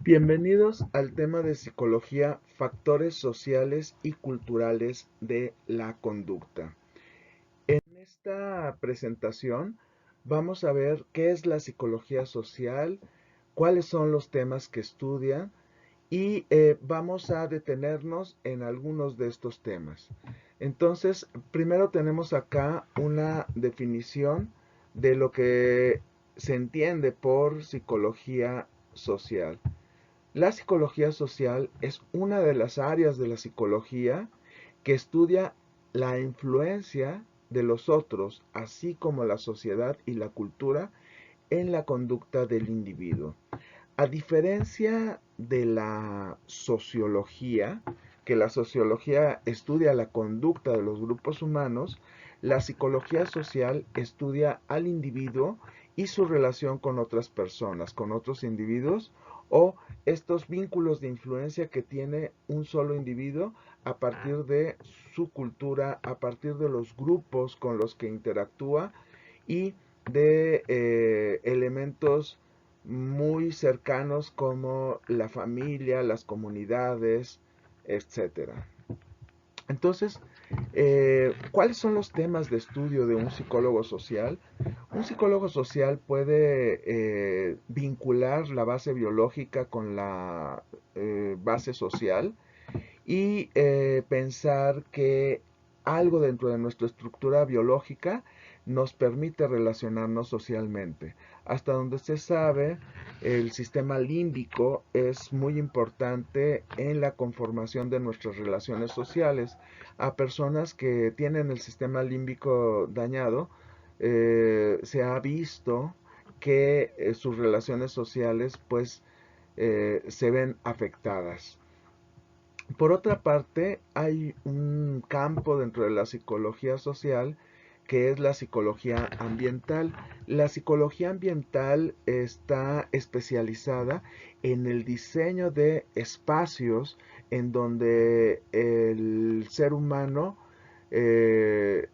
Bienvenidos al tema de psicología, factores sociales y culturales de la conducta. En esta presentación vamos a ver qué es la psicología social, cuáles son los temas que estudia y vamos a detenernos en algunos de estos temas. Entonces, primero tenemos acá una definición de lo que se entiende por psicología social. La psicología social es una de las áreas de la psicología que estudia la influencia de los otros, así como la sociedad y la cultura, en la conducta del individuo. A diferencia de la sociología, que la sociología estudia la conducta de los grupos humanos, la psicología social estudia al individuo y su relación con otras personas, con otros individuos o estos vínculos de influencia que tiene un solo individuo a partir de su cultura, a partir de los grupos con los que interactúa y de elementos muy cercanos como la familia, las comunidades, etcétera. Entonces, ¿cuáles son los temas de estudio de un psicólogo social? Un psicólogo social puede vincular la base biológica con la base social y pensar que algo dentro de nuestra estructura biológica nos permite relacionarnos socialmente. Hasta donde se sabe, el sistema límbico es muy importante en la conformación de nuestras relaciones sociales. A personas que tienen el sistema límbico dañado, se ha visto que sus relaciones sociales pues se ven afectadas. Por otra parte, hay un campo dentro de la psicología social que es la psicología ambiental. La psicología ambiental está especializada en el diseño de espacios en donde el ser humano eh,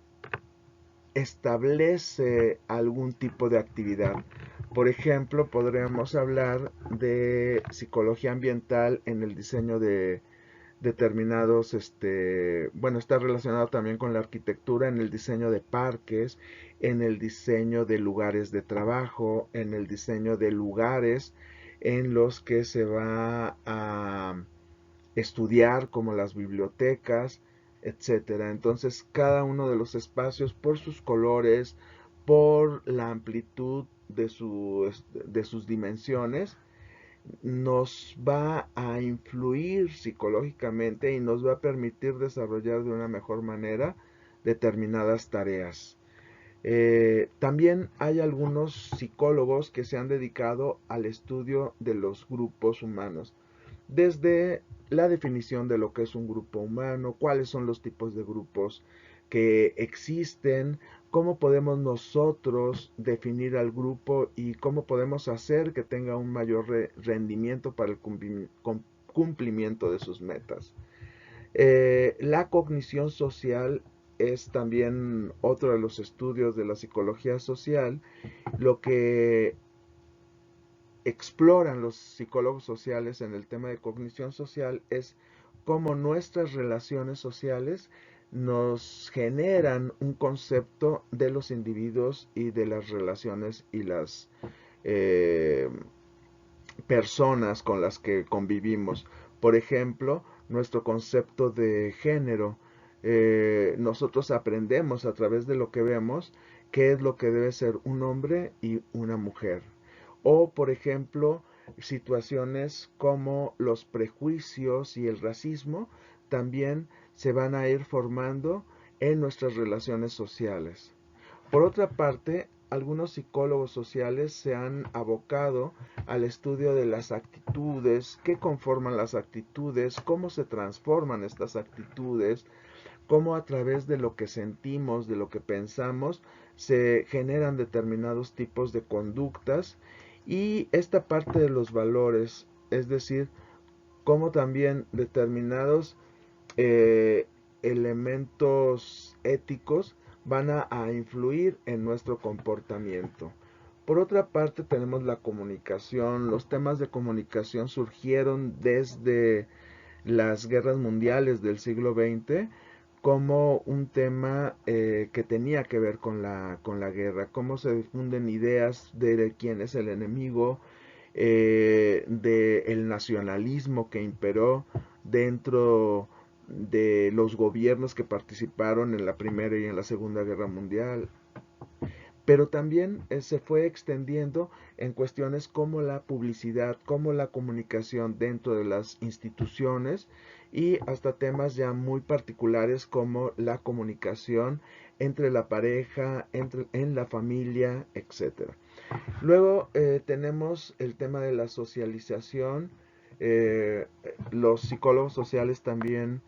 establece algún tipo de actividad. Por ejemplo, podríamos hablar de psicología ambiental en el diseño de determinados, bueno, está relacionado también con la arquitectura en el diseño de parques, en el diseño de lugares de trabajo, en el diseño de lugares en los que se va a estudiar, como las bibliotecas, etcétera. Entonces, cada uno de los espacios, por sus colores, por la amplitud de sus dimensiones, nos va a influir psicológicamente y nos va a permitir desarrollar de una mejor manera determinadas tareas. También hay algunos psicólogos que se han dedicado al estudio de los grupos humanos, desde la definición de lo que es un grupo humano, cuáles son los tipos de grupos que existen, cómo podemos nosotros definir al grupo y cómo podemos hacer que tenga un mayor rendimiento para el cumplimiento de sus metas. La cognición social es también otro de los estudios de la psicología social, lo que exploran los psicólogos sociales en el tema de cognición social es cómo nuestras relaciones sociales nos generan un concepto de los individuos y de las relaciones y las eh, personas con las que convivimos. Por ejemplo, nuestro concepto de género. Nosotros aprendemos a través de lo que vemos qué es lo que debe ser un hombre y una mujer. O, por ejemplo, situaciones como los prejuicios y el racismo también se van a ir formando en nuestras relaciones sociales. Por otra parte, algunos psicólogos sociales se han abocado al estudio de las actitudes, qué conforman las actitudes, cómo se transforman estas actitudes, cómo a través de lo que sentimos, de lo que pensamos, se generan determinados tipos de conductas y esta parte de los valores, es decir, cómo también determinados eh, elementos éticos van a influir en nuestro comportamiento. Por otra parte tenemos la comunicación. Los temas de comunicación surgieron desde las guerras mundiales del siglo XX como un tema que tenía que ver con la guerra, cómo se difunden ideas de quién es el enemigo, del nacionalismo que imperó dentro de los gobiernos que participaron en la Primera y en la Segunda Guerra Mundial, pero también se fue extendiendo en cuestiones como la publicidad, como la comunicación dentro de las instituciones y hasta temas ya muy particulares como la comunicación entre la pareja, en la familia, etcétera. Luego tenemos el tema de la socialización. Los psicólogos sociales también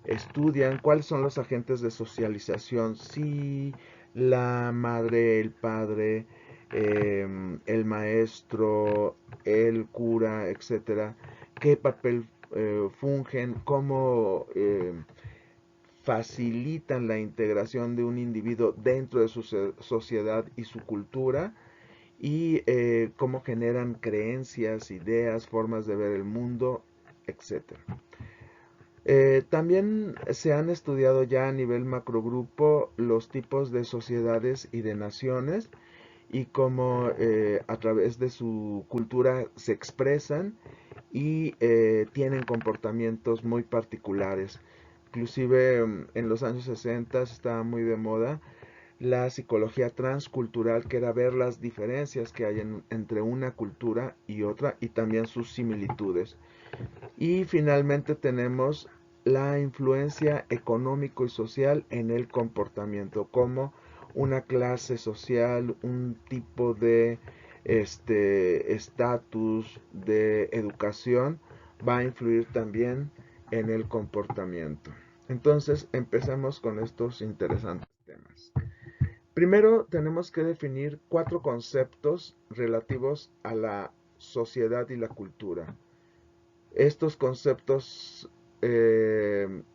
estudian cuáles son los agentes de socialización, si la madre, el padre, el maestro, el cura, etcétera, qué papel fungen, cómo facilitan la integración de un individuo dentro de su sociedad y su cultura y cómo generan creencias, ideas, formas de ver el mundo, etcétera. También se han estudiado ya a nivel macrogrupo los tipos de sociedades y de naciones y cómo a través de su cultura se expresan y tienen comportamientos muy particulares. Inclusive en los años 60 estaba muy de moda la psicología transcultural, que era ver las diferencias que hay entre una cultura y otra y también sus similitudes. Y finalmente tenemos la influencia económico y social en el comportamiento, como una clase social, un tipo de estatus de educación va a influir también en el comportamiento. Entonces empecemos con estos interesantes temas. Primero tenemos que definir 4 conceptos relativos a la sociedad y la cultura. Estos conceptos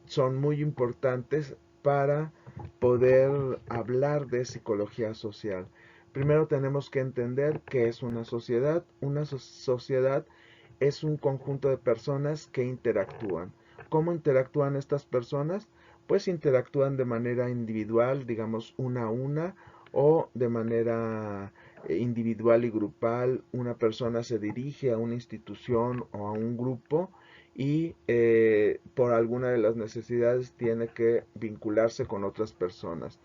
son muy importantes para poder hablar de psicología social. Primero tenemos que entender qué es una sociedad. Una sociedad es un conjunto de personas que interactúan. ¿Cómo interactúan estas personas? Pues interactúan de manera individual, digamos una a una, o de manera individual y grupal. Una persona se dirige a una institución o a un grupo y por alguna de las necesidades tiene que vincularse con otras personas.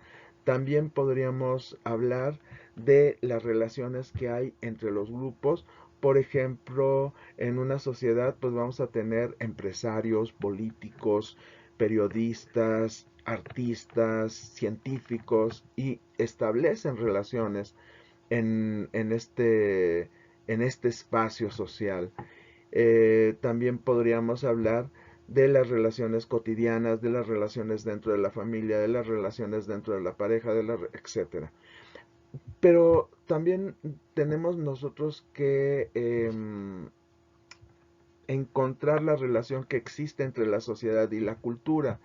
También podríamos hablar de las relaciones que hay entre los grupos. Por ejemplo, en una sociedad pues vamos a tener empresarios, políticos, periodistas, artistas, científicos y establecen relaciones en este espacio social. También podríamos hablar de las relaciones cotidianas, de las relaciones dentro de la familia, de las relaciones dentro de la pareja, etcétera. Pero también tenemos nosotros que encontrar la relación que existe entre la sociedad y la cultura.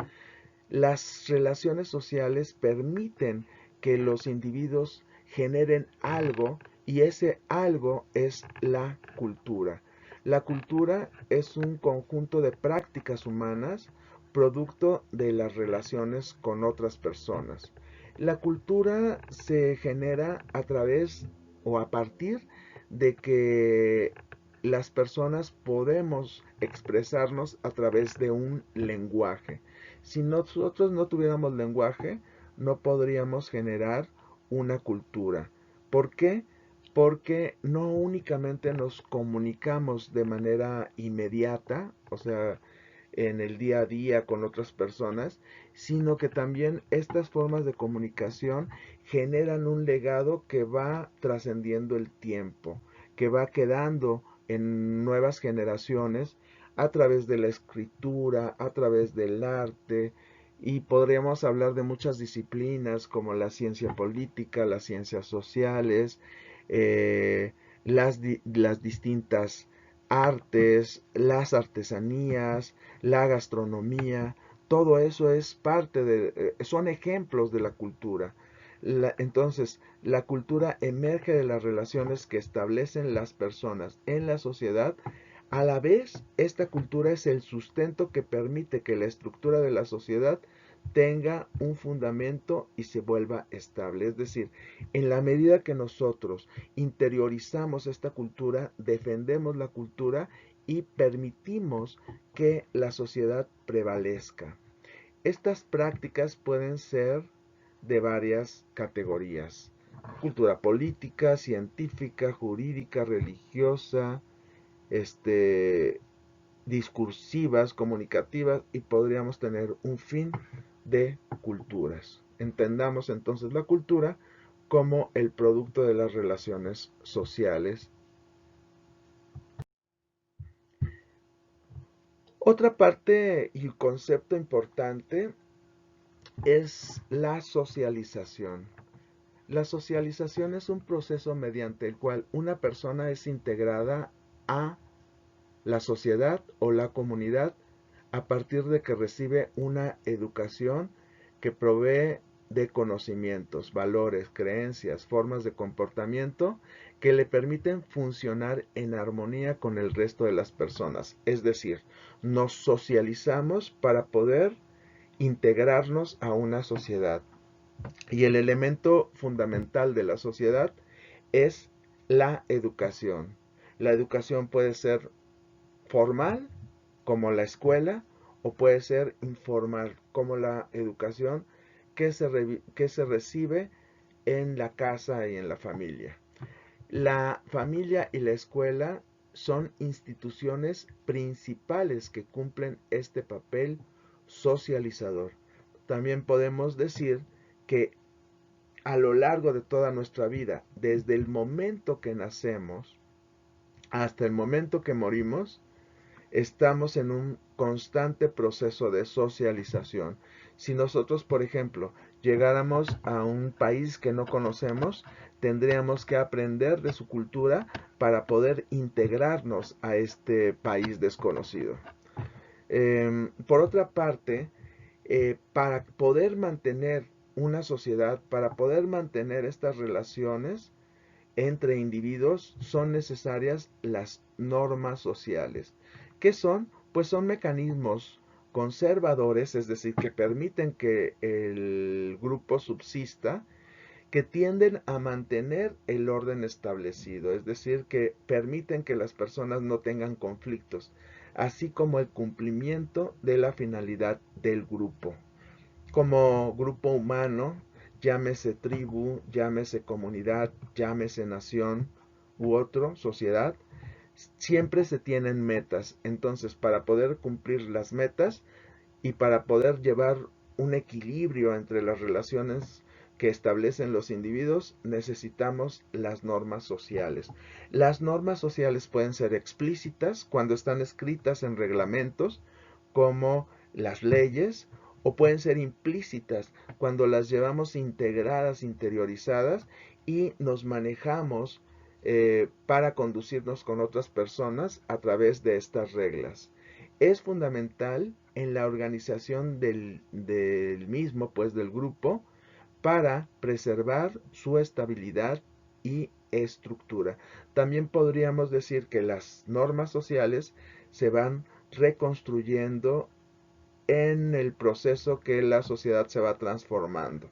Las relaciones sociales permiten que los individuos generen algo y ese algo es la cultura. La cultura es un conjunto de prácticas humanas producto de las relaciones con otras personas. La cultura se genera a través o a partir de que las personas podemos expresarnos a través de un lenguaje. Si nosotros no tuviéramos lenguaje, no podríamos generar una cultura. ¿Por qué? Porque no únicamente nos comunicamos de manera inmediata, o sea, en el día a día con otras personas, sino que también estas formas de comunicación generan un legado que va trascendiendo el tiempo, que va quedando en nuevas generaciones a través de la escritura, a través del arte, y podríamos hablar de muchas disciplinas como la ciencia política, las ciencias sociales, las distintas artes, las artesanías, la gastronomía, todo eso es parte son ejemplos de la cultura. Entonces, la cultura emerge de las relaciones que establecen las personas en la sociedad. A la vez, esta cultura es el sustento que permite que la estructura de la sociedad tenga un fundamento y se vuelva estable. Es decir, en la medida que nosotros interiorizamos esta cultura, defendemos la cultura y permitimos que la sociedad prevalezca. Estas prácticas pueden ser de varias categorías: cultura política, científica, jurídica, religiosa, este, discursivas, comunicativas, y podríamos tener un fin de culturas. Entendamos entonces la cultura como el producto de las relaciones sociales. Otra parte y concepto importante es la socialización. La socialización es un proceso mediante el cual una persona es integrada a la sociedad o la comunidad a partir de que recibe una educación que provee de conocimientos, valores, creencias, formas de comportamiento que le permiten funcionar en armonía con el resto de las personas. Es decir, nos socializamos para poder integrarnos a una sociedad. Y el elemento fundamental de la sociedad es la educación. La educación puede ser formal, como la escuela, o puede ser informal, como la educación que se recibe en la casa y en la familia. La familia y la escuela son instituciones principales que cumplen este papel socializador. También podemos decir que a lo largo de toda nuestra vida, desde el momento que nacemos hasta el momento que morimos, estamos en un constante proceso de socialización. Si nosotros, por ejemplo, llegáramos a un país que no conocemos, tendríamos que aprender de su cultura para poder integrarnos a este país desconocido. Por otra parte, para poder mantener una sociedad, para poder mantener estas relaciones entre individuos, son necesarias las normas sociales. ¿Qué son? Pues son mecanismos conservadores, es decir, que permiten que el grupo subsista, que tienden a mantener el orden establecido, es decir, que permiten que las personas no tengan conflictos, así como el cumplimiento de la finalidad del grupo. Como grupo humano, llámese tribu, llámese comunidad, llámese nación u otro, sociedad, siempre se tienen metas. Entonces, para poder cumplir las metas y para poder llevar un equilibrio entre las relaciones que establecen los individuos, necesitamos las normas sociales. Las normas sociales pueden ser explícitas cuando están escritas en reglamentos, como las leyes, o pueden ser implícitas cuando las llevamos integradas, interiorizadas, y nos manejamos para conducirnos con otras personas a través de estas reglas. Es fundamental en la organización del mismo, pues del grupo, para preservar su estabilidad y estructura. También podríamos decir que las normas sociales se van reconstruyendo en el proceso que la sociedad se va transformando.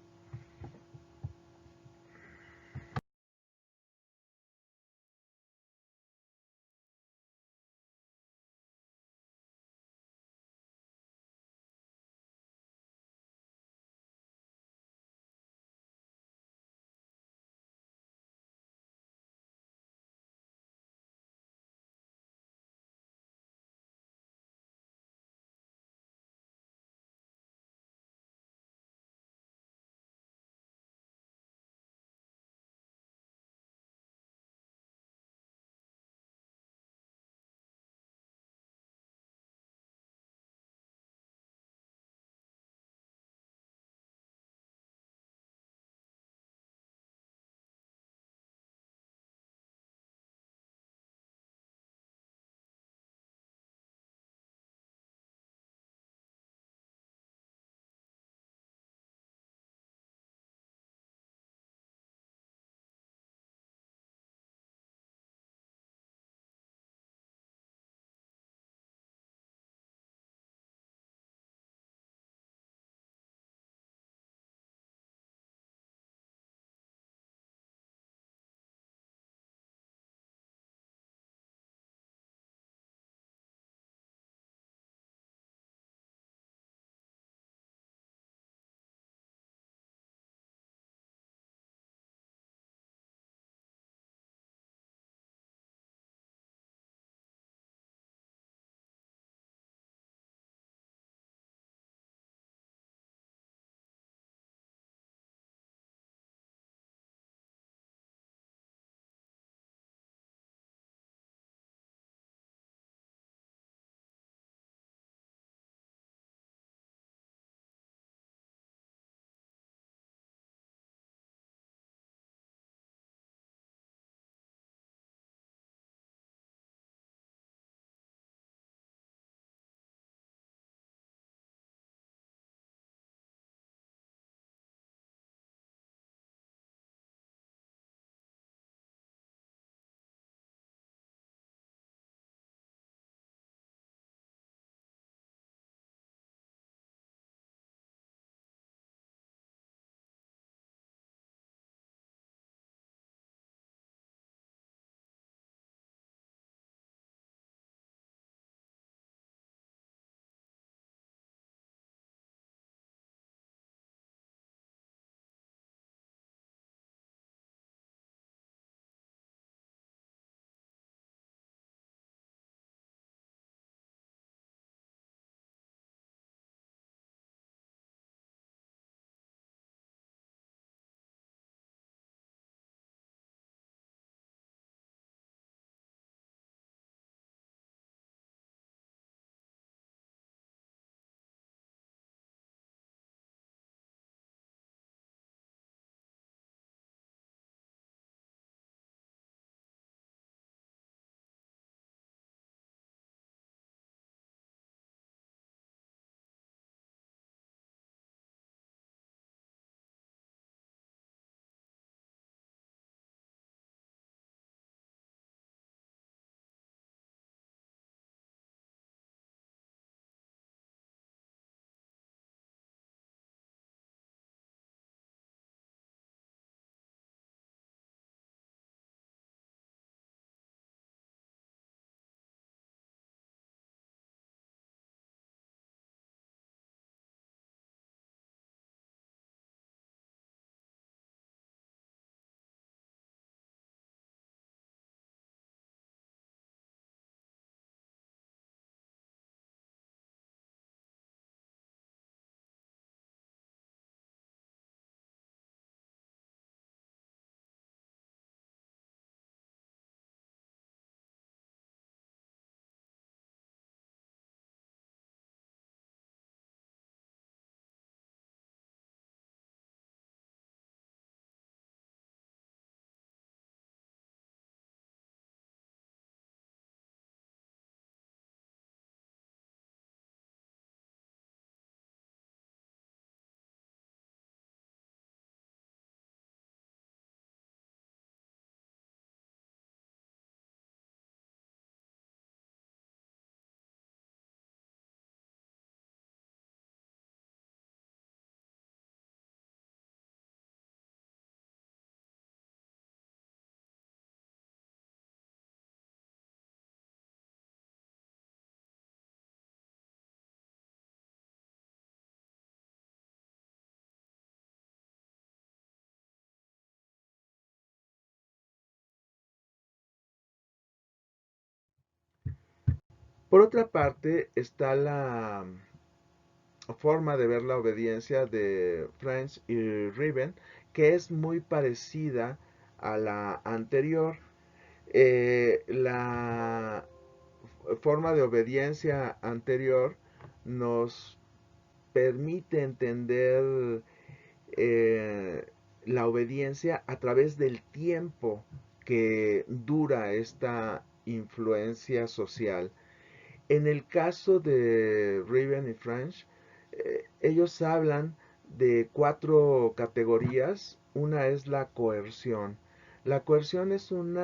Por otra parte, está la forma de ver la obediencia de French y Riven, que es muy parecida a la anterior. La forma de obediencia anterior nos permite entender la obediencia a través del tiempo que dura esta influencia social. En el caso de Riven y French, ellos hablan de 4 categorías. Una es la coerción. La coerción es un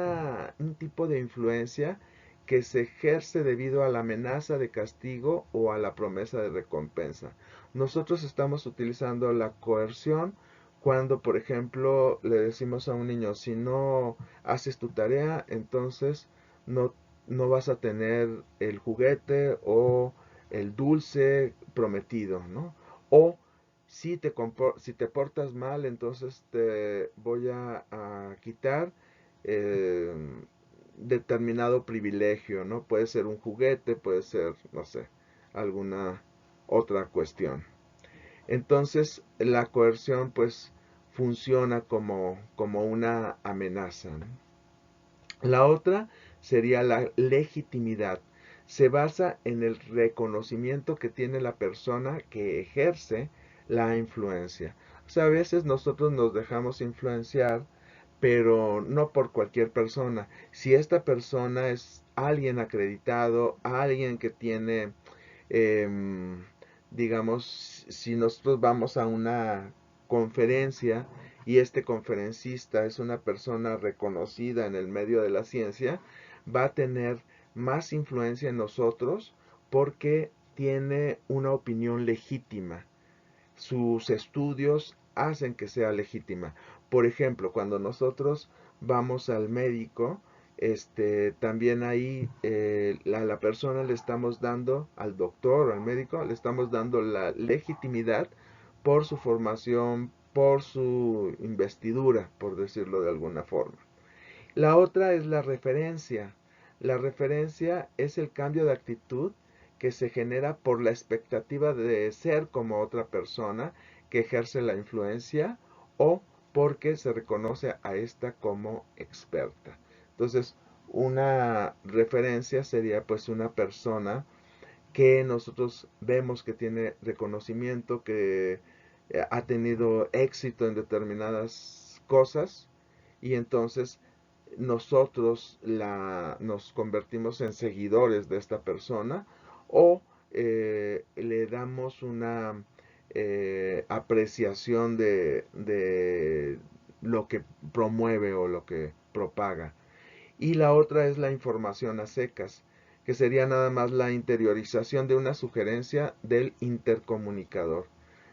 tipo de influencia que se ejerce debido a la amenaza de castigo o a la promesa de recompensa. Nosotros estamos utilizando la coerción cuando, por ejemplo, le decimos a un niño, si no haces tu tarea, entonces no, no vas a tener el juguete o el dulce prometido, ¿no? O si te portas mal, entonces te voy a quitar eh, determinado privilegio, ¿no? Puede ser un juguete, puede ser, no sé, alguna otra cuestión. Entonces, la coerción, pues, funciona como una amenaza, ¿no? La otra sería la legitimidad. Se basa en el reconocimiento que tiene la persona que ejerce la influencia. O sea, a veces nosotros nos dejamos influenciar, pero no por cualquier persona. Si esta persona es alguien acreditado, alguien que tiene, em, digamos, si nosotros vamos a una conferencia y este conferencista es una persona reconocida en el medio de la ciencia, va a tener más influencia en nosotros porque tiene una opinión legítima. Sus estudios hacen que sea legítima. Por ejemplo, cuando nosotros vamos al médico, también ahí a la persona le estamos dando, al doctor o al médico, le estamos dando la legitimidad por su formación, por su investidura, por decirlo de alguna forma. La otra es la referencia. La referencia es el cambio de actitud que se genera por la expectativa de ser como otra persona que ejerce la influencia o porque se reconoce a esta como experta. Entonces, una referencia sería pues una persona que nosotros vemos que tiene reconocimiento, que ha tenido éxito en determinadas cosas y entonces nosotros nos convertimos en seguidores de esta persona o le damos una apreciación de lo que promueve o lo que propaga. Y la otra es la información a secas, que sería nada más la interiorización de una sugerencia del intercomunicador.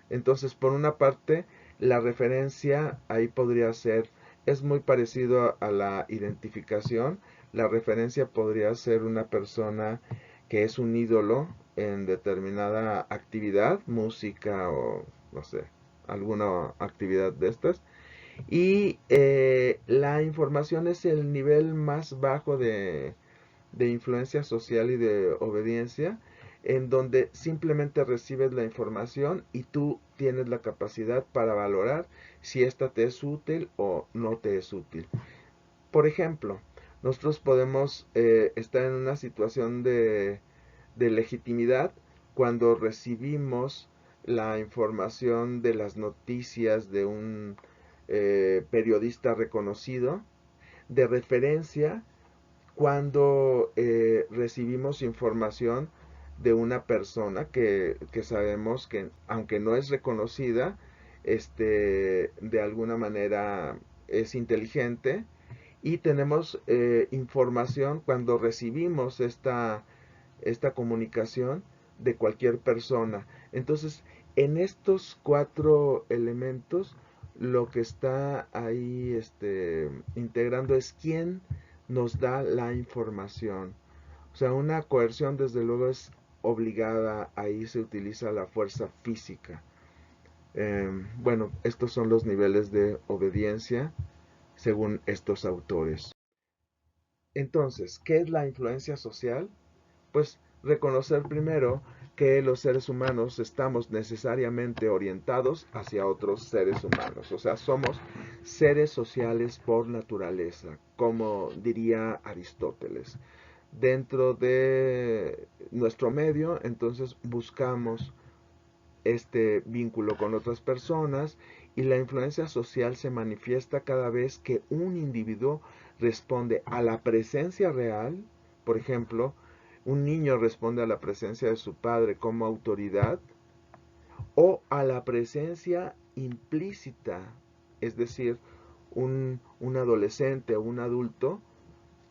Entonces, por una parte, la referencia ahí podría ser, es muy parecido a la identificación. La referencia podría ser una persona que es un ídolo en determinada actividad, música o, no sé, alguna actividad de estas. Y la información es el nivel más bajo de influencia social y de obediencia, en donde simplemente recibes la información y tú tienes la capacidad para valorar si esta te es útil o no te es útil. Por ejemplo, nosotros podemos estar en una situación de legitimidad cuando recibimos la información de las noticias de un periodista reconocido, de referencia cuando recibimos información de una persona que sabemos que, aunque no es reconocida, de alguna manera es inteligente, y tenemos información cuando recibimos esta comunicación de cualquier persona. Entonces, en estos 4 elementos, lo que está ahí integrando es quién nos da la información. O sea, una coerción desde luego es obligada, ahí se utiliza la fuerza física. Bueno, estos son los niveles de obediencia según estos autores. Entonces, ¿qué es la influencia social? Pues reconocer primero que los seres humanos estamos necesariamente orientados hacia otros seres humanos. O sea, somos seres sociales por naturaleza, como diría Aristóteles. Dentro de nuestro medio, entonces buscamos este vínculo con otras personas y la influencia social se manifiesta cada vez que un individuo responde a la presencia real. Por ejemplo, un niño responde a la presencia de su padre como autoridad o a la presencia implícita, es decir, un adolescente o un adulto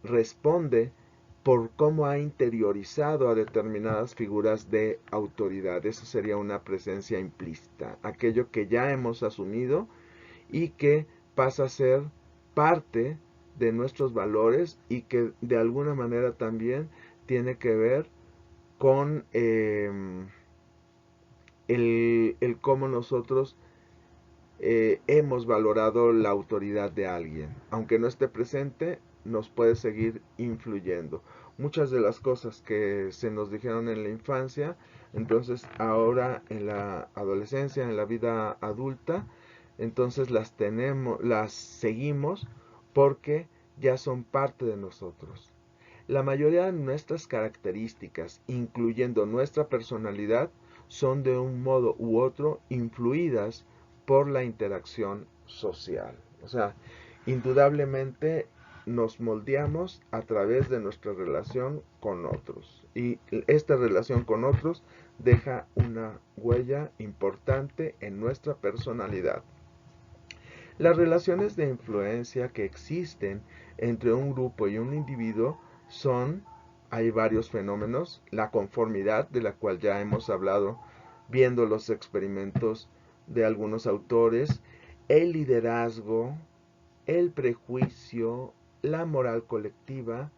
responde por cómo ha interiorizado a determinadas figuras de autoridad. Eso sería una presencia implícita, aquello que ya hemos asumido y que pasa a ser parte de nuestros valores y que de alguna manera también tiene que ver con el cómo nosotros hemos valorado la autoridad de alguien. Aunque no esté presente, nos puede seguir influyendo. Muchas de las cosas que se nos dijeron en la infancia, entonces ahora en la adolescencia, en la vida adulta, entonces las seguimos porque ya son parte de nosotros. La mayoría de nuestras características, incluyendo nuestra personalidad, son de un modo u otro influidas por la interacción social. O sea, indudablemente nos moldeamos a través de nuestra relación con otros. Y esta relación con otros deja una huella importante en nuestra personalidad. Las relaciones de influencia que existen entre un grupo y un individuo hay varios fenómenos, la conformidad de la cual ya hemos hablado viendo los experimentos de algunos autores, el liderazgo, el prejuicio, la moral colectiva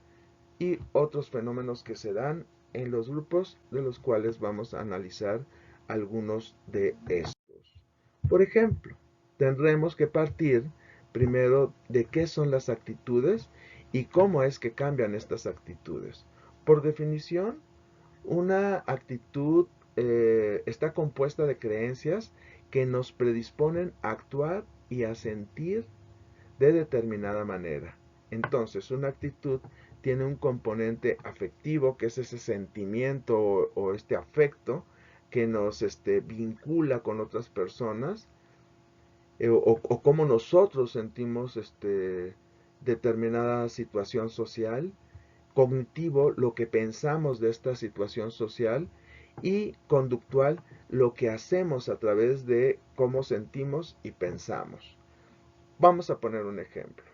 y otros fenómenos que se dan en los grupos de los cuales vamos a analizar algunos de estos. Por ejemplo, tendremos que partir primero de qué son las actitudes y cómo es que cambian estas actitudes. Por definición, una actitud está compuesta de creencias que nos predisponen a actuar y a sentir de determinada manera. Entonces, una actitud tiene un componente afectivo, que es ese sentimiento o este afecto que nos vincula con otras personas, o cómo nosotros sentimos determinada situación social, cognitivo, lo que pensamos de esta situación social, y conductual, lo que hacemos a través de cómo sentimos y pensamos. Vamos a poner un ejemplo.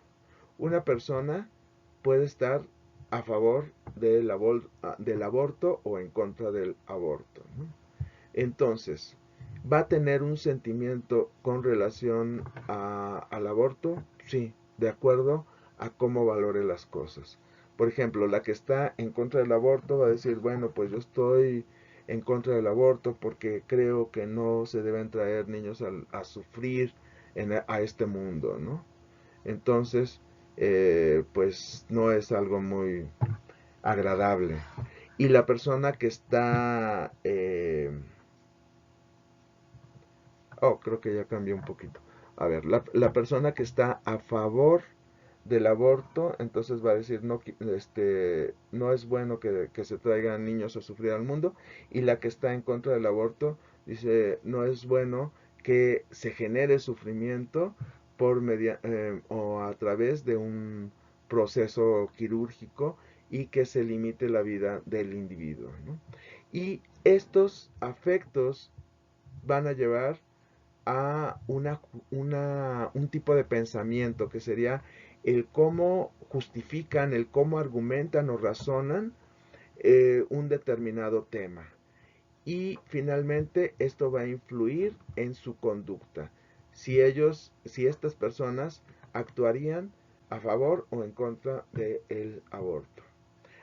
Una persona puede estar a favor del aborto o en contra del aborto, ¿no? Entonces, ¿va a tener un sentimiento con relación al aborto? Sí, de acuerdo a cómo valore las cosas. Por ejemplo, la que está en contra del aborto va a decir, bueno, pues yo estoy en contra del aborto porque creo que no se deben traer niños a sufrir a este mundo, ¿no? Entonces, pues no es algo muy agradable. Y la persona que está creo que ya cambió un poquito. A ver, la persona que está a favor del aborto, entonces va a decir, no, no es bueno que se traigan niños a sufrir al mundo. Y la que está en contra del aborto dice, no es bueno que se genere sufrimiento o a través de un proceso quirúrgico y que se limite la vida del individuo, ¿no? Y estos afectos van a llevar a un tipo de pensamiento que sería el cómo justifican, el cómo argumentan o razonan un determinado tema. Y finalmente esto va a influir en su conducta. Si estas personas actuarían a favor o en contra del aborto.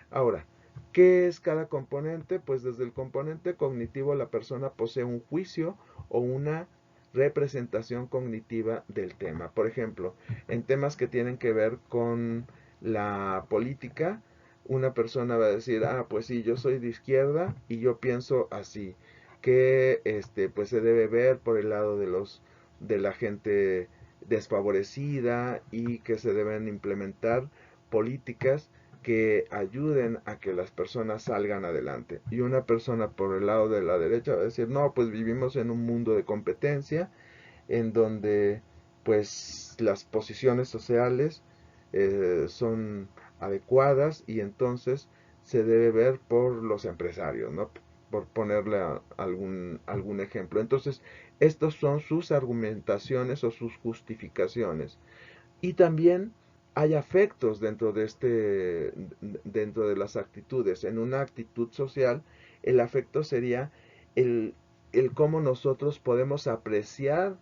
Ahora, ¿qué es cada componente? Pues desde el componente cognitivo la persona posee un juicio o una representación cognitiva del tema. Por ejemplo, en temas que tienen que ver con la política, una persona va a decir, ah, pues sí, yo soy de izquierda y yo pienso así, que pues se debe ver por el lado de la gente desfavorecida y que se deben implementar políticas que ayuden a que las personas salgan adelante. Y una persona por el lado de la derecha va a decir, no, pues vivimos en un mundo de competencia en donde pues las posiciones sociales son adecuadas y entonces se debe ver por los empresarios, ¿no? Por ponerle algún ejemplo. Entonces, estas son sus argumentaciones o sus justificaciones. Y también hay afectos dentro de las actitudes. En una actitud social, el afecto sería el, el cómo nosotros podemos apreciar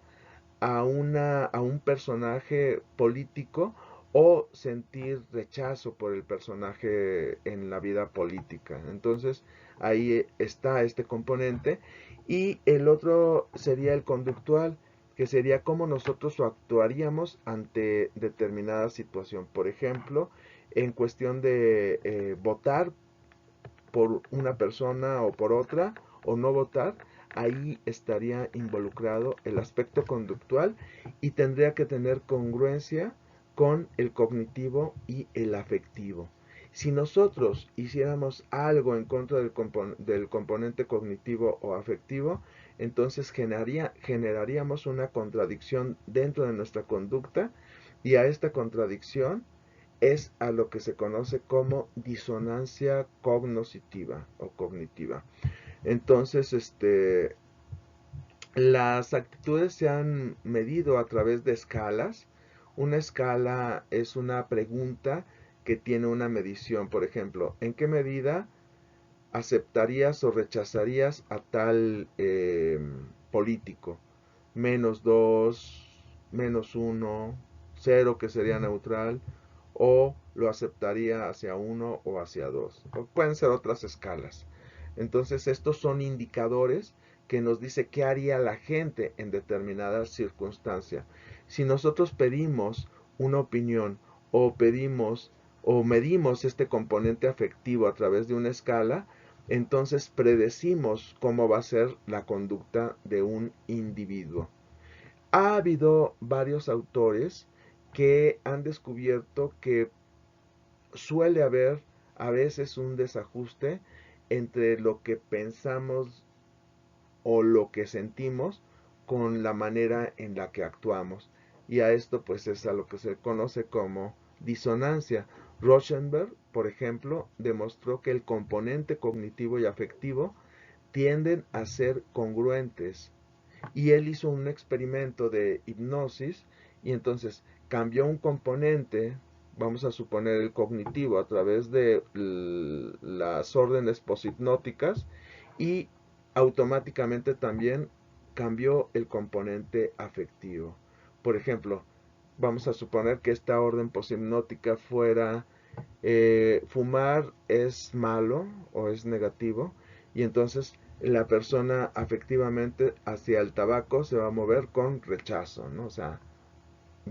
a un personaje político o sentir rechazo por el personaje en la vida política. Entonces ahí está este componente y el otro sería el conductual, que sería cómo nosotros actuaríamos ante determinada situación. Por ejemplo, en cuestión de votar por una persona o por otra, o no votar, ahí estaría involucrado el aspecto conductual y tendría que tener congruencia con el cognitivo y el afectivo. Si nosotros hiciéramos algo en contra del componente cognitivo o afectivo, entonces generaríamos una contradicción dentro de nuestra conducta y a esta contradicción es a lo que se conoce como disonancia cognoscitiva o cognitiva. Entonces, las actitudes se han medido a través de escalas. Una escala es una pregunta que tiene una medición. Por ejemplo, ¿en qué medida aceptarías o rechazarías a tal político? -2, -1, 0 que sería neutral, o lo aceptaría hacia 1 o hacia 2. O pueden ser otras escalas. Entonces estos son indicadores que nos dice qué haría la gente en determinada circunstancia. Si nosotros pedimos una opinión o pedimos o medimos este componente afectivo a través de una escala, entonces predecimos cómo va a ser la conducta de un individuo. Ha habido varios autores que han descubierto que suele haber a veces un desajuste entre lo que pensamos o lo que sentimos con la manera en la que actuamos. Y a esto pues es a lo que se conoce como disonancia. Rauschenberg, por ejemplo, demostró que el componente cognitivo y afectivo tienden a ser congruentes. Y él hizo un experimento de hipnosis y entonces cambió un componente, vamos a suponer el cognitivo, a través de las órdenes poshipnóticas y automáticamente también cambió el componente afectivo. Por ejemplo, vamos a suponer que esta orden poshipnótica fuera fumar es malo o es negativo y entonces la persona afectivamente hacia el tabaco se va a mover con rechazo, ¿no? O sea,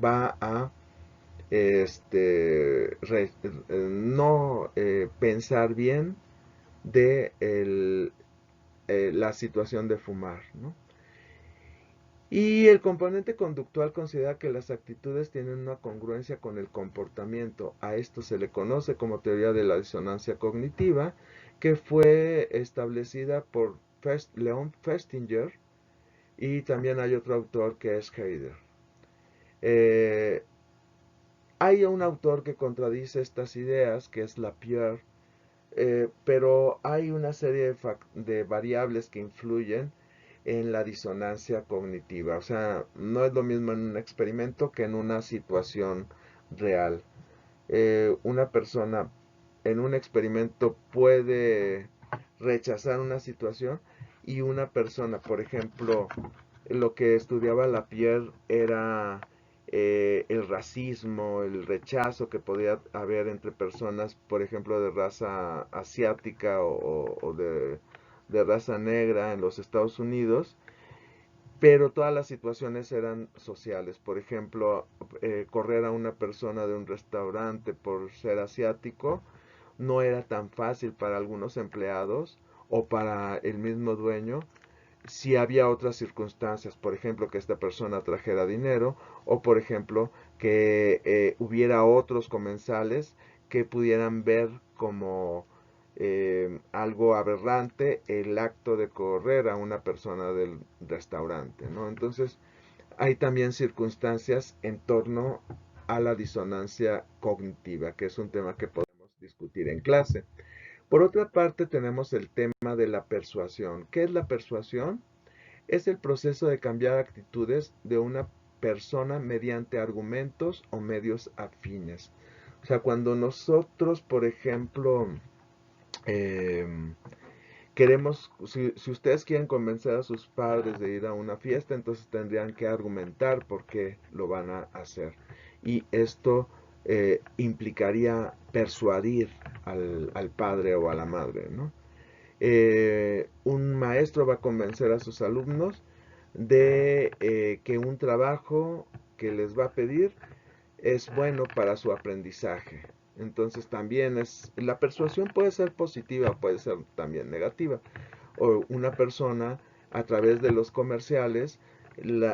va a no pensar bien de la situación de fumar, ¿no? Y el componente conductual considera que las actitudes tienen una congruencia con el comportamiento. A esto se le conoce como teoría de la disonancia cognitiva, que fue establecida por Leon Festinger y también hay otro autor que es Heider. Eh, Hay un autor que contradice estas ideas, que es Lapierre, pero hay una serie de variables que influyen en la disonancia cognitiva. O sea, no es lo mismo en un experimento que en una situación real. Una persona en un experimento puede rechazar una situación y una persona, por ejemplo, lo que estudiaba Lapierre era el racismo, el rechazo que podía haber entre personas, por ejemplo, de raza asiática o de raza negra en los Estados Unidos, pero todas las situaciones eran sociales. Por ejemplo, correr a una persona de un restaurante por ser asiático no era tan fácil para algunos empleados o para el mismo dueño si había otras circunstancias, por ejemplo, que esta persona trajera dinero o, por ejemplo, que hubiera otros comensales que pudieran ver como algo aberrante el acto de correr a una persona del restaurante, ¿no? Entonces, hay también circunstancias en torno a la disonancia cognitiva, que es un tema que podemos discutir en clase. Por otra parte, tenemos el tema de la persuasión. ¿Qué es la persuasión? Es el proceso de cambiar actitudes de una persona mediante argumentos o medios afines. O sea, cuando nosotros, por ejemplo, eh, queremos, si ustedes quieren convencer a sus padres de ir a una fiesta, entonces tendrían que argumentar por qué lo van a hacer. Y esto implicaría persuadir al padre o a la madre, ¿no? Un maestro va a convencer a sus alumnos de que un trabajo que les va a pedir es bueno para su aprendizaje. Entonces también la persuasión puede ser positiva, puede ser también negativa. O una persona a través de los comerciales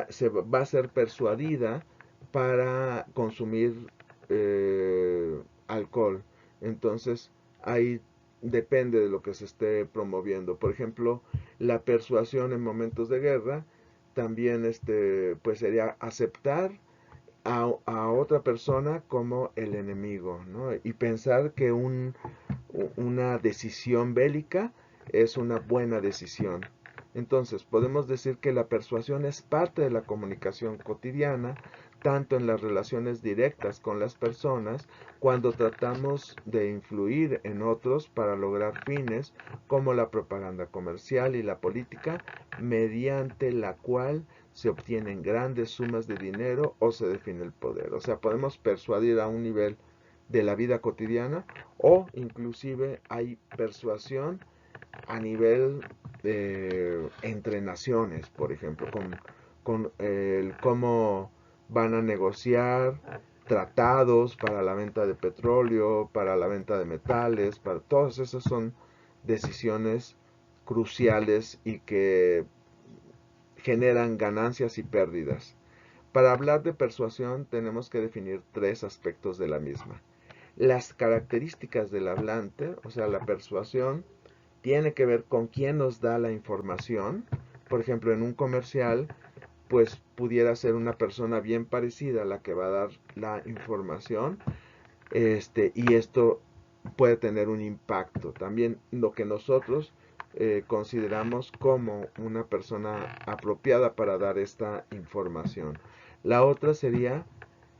se va a ser persuadida para consumir alcohol. Entonces ahí depende de lo que se esté promoviendo. Por ejemplo, la persuasión en momentos de guerra también pues sería aceptar a otra persona como el enemigo, ¿no? Y pensar que una decisión bélica es una buena decisión. Entonces, podemos decir que la persuasión es parte de la comunicación cotidiana, tanto en las relaciones directas con las personas, cuando tratamos de influir en otros para lograr fines como la propaganda comercial y la política, mediante la cual se obtienen grandes sumas de dinero o se define el poder. O sea, podemos persuadir a un nivel de la vida cotidiana o inclusive hay persuasión a nivel entre naciones, por ejemplo, con el cómo van a negociar tratados para la venta de petróleo, para la venta de metales, para todas esas son decisiones cruciales y que generan ganancias y pérdidas. Para hablar de persuasión tenemos que definir tres aspectos de la misma. Las características del hablante, o sea, la persuasión, tiene que ver con quién nos da la información. Por ejemplo, en un comercial, pues pudiera ser una persona bien parecida a la que va a dar la información, y esto puede tener un impacto. También lo que nosotros consideramos como una persona apropiada para dar esta información. La otra sería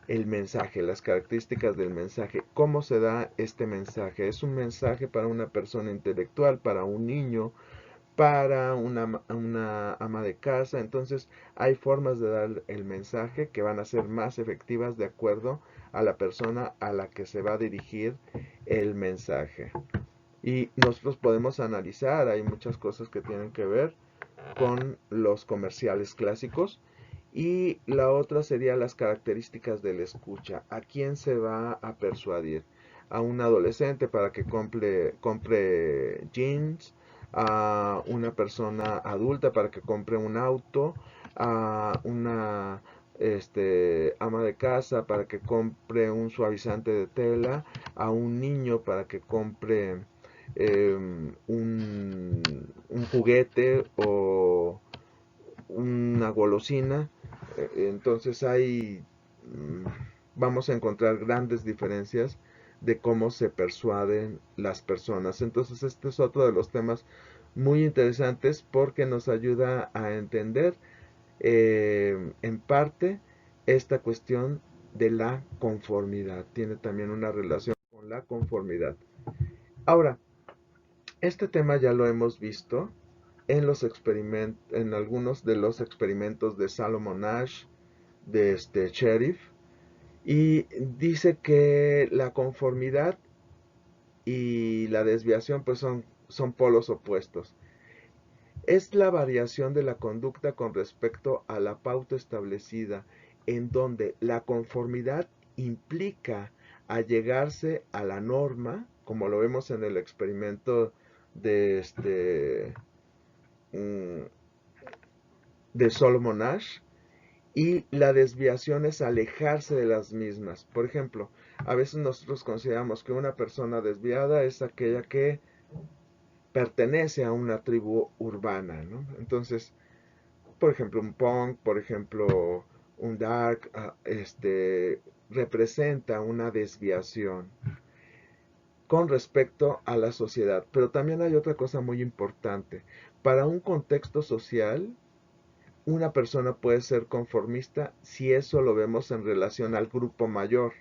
el mensaje, las características del mensaje. ¿Cómo se da este mensaje? ¿Es un mensaje para una persona intelectual, para un niño, para una ama de casa? Entonces hay formas de dar el mensaje que van a ser más efectivas de acuerdo a la persona a la que se va a dirigir el mensaje. Y nosotros podemos analizar, hay muchas cosas que tienen que ver con los comerciales clásicos. Y la otra sería las características de la escucha. ¿A quién se va a persuadir? A un adolescente para que compre jeans, a una persona adulta para que compre un auto, a una ama de casa para que compre un suavizante de tela, a un niño para que compre un juguete o una golosina. Entonces vamos a encontrar grandes diferencias de cómo se persuaden las personas. Entonces este es otro de los temas muy interesantes porque nos ayuda a entender en parte esta cuestión de la conformidad. Tiene también una relación con la conformidad. Ahora, este tema ya lo hemos visto en algunos de los experimentos de Salomon Asch, de este Sheriff, y dice que la conformidad y la desviación pues son polos opuestos. Es la variación de la conducta con respecto a la pauta establecida, en donde la conformidad implica allegarse a la norma como lo vemos en el experimento de mm, de Solomon Asch, y la desviación es alejarse de las mismas. Por ejemplo, a veces nosotros consideramos que una persona desviada es aquella que pertenece a una tribu urbana, ¿no? Entonces, por ejemplo, un punk, por ejemplo, un dark, representa una desviación con respecto a la sociedad. Pero también hay otra cosa muy importante. Para un contexto social, una persona puede ser conformista si eso lo vemos en relación al grupo mayor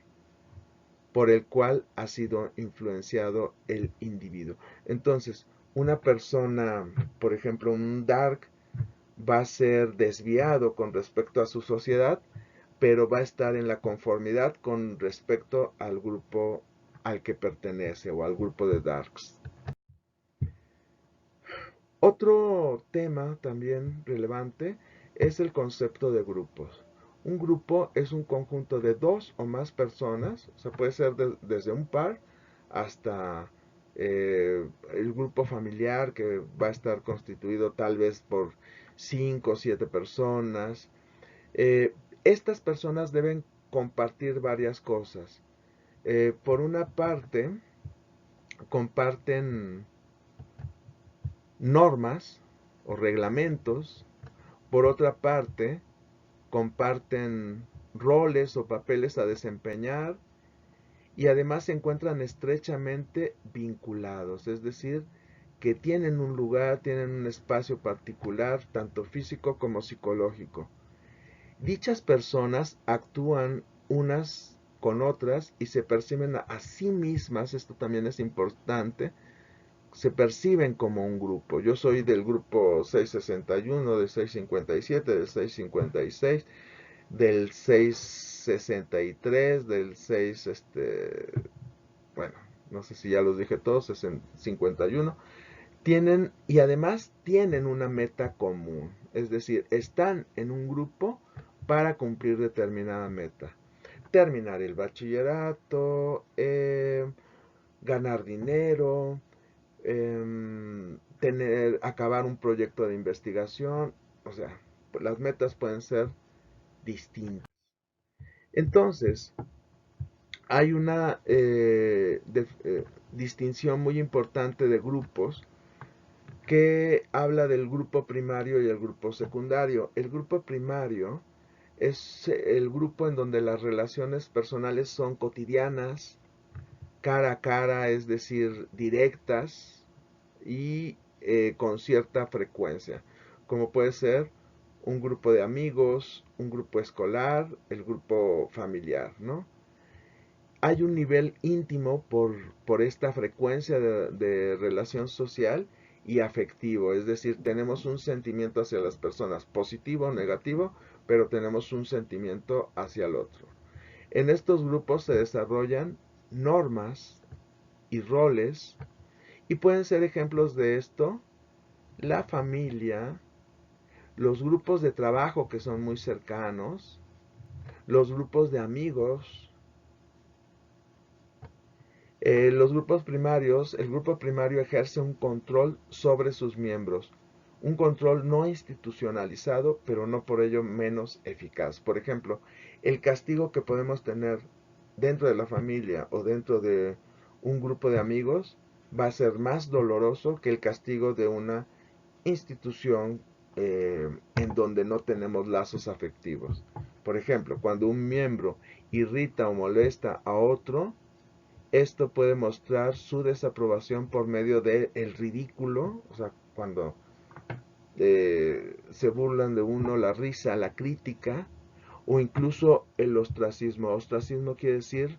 por el cual ha sido influenciado el individuo. Entonces, una persona, por ejemplo, un dark, va a ser desviado con respecto a su sociedad, pero va a estar en la conformidad con respecto al grupo al que pertenece o al grupo de darks. Otro tema también relevante es el concepto de grupos. Un grupo es un conjunto de dos o más personas, o sea, puede ser desde un par hasta el grupo familiar que va a estar constituido tal vez por 5 o 7 personas. Eh, Estas personas deben compartir varias cosas. Por una parte, comparten normas o reglamentos. Por otra parte, comparten roles o papeles a desempeñar y además se encuentran estrechamente vinculados, es decir, que tienen un lugar, tienen un espacio particular, tanto físico como psicológico. Dichas personas actúan unas con otras y se perciben a sí mismas, esto también es importante, se perciben como un grupo. Yo soy del grupo 661, del 657, del 656, del 663, del 6, bueno, no sé si ya los dije todos, 51. Tienen, y además tienen una meta común, es decir, están en un grupo para cumplir determinada meta. Terminar el bachillerato, ganar dinero, acabar un proyecto de investigación, o sea, las metas pueden ser distintas. Entonces, hay una distinción muy importante de grupos que habla del grupo primario y el grupo secundario. El grupo primario es el grupo en donde las relaciones personales son cotidianas, cara a cara, es decir, directas y con cierta frecuencia, como puede ser un grupo de amigos, un grupo escolar, el grupo familiar, ¿no? Hay un nivel íntimo por esta frecuencia de relación social y afectivo, es decir, tenemos un sentimiento hacia las personas, positivo o negativo, pero tenemos un sentimiento hacia el otro. En estos grupos se desarrollan normas y roles, y pueden ser ejemplos de esto la familia, los grupos de trabajo que son muy cercanos, los grupos de amigos, los grupos primarios. El grupo primario ejerce un control sobre sus miembros, un control no institucionalizado, pero no por ello menos eficaz. Por ejemplo, el castigo que podemos tener dentro de la familia o dentro de un grupo de amigos va a ser más doloroso que el castigo de una institución en donde no tenemos lazos afectivos. Por ejemplo, cuando un miembro irrita o molesta a otro, esto puede mostrar su desaprobación por medio del ridículo, o sea, cuando se burlan de uno, la risa, la crítica, o incluso el ostracismo. Ostracismo quiere decir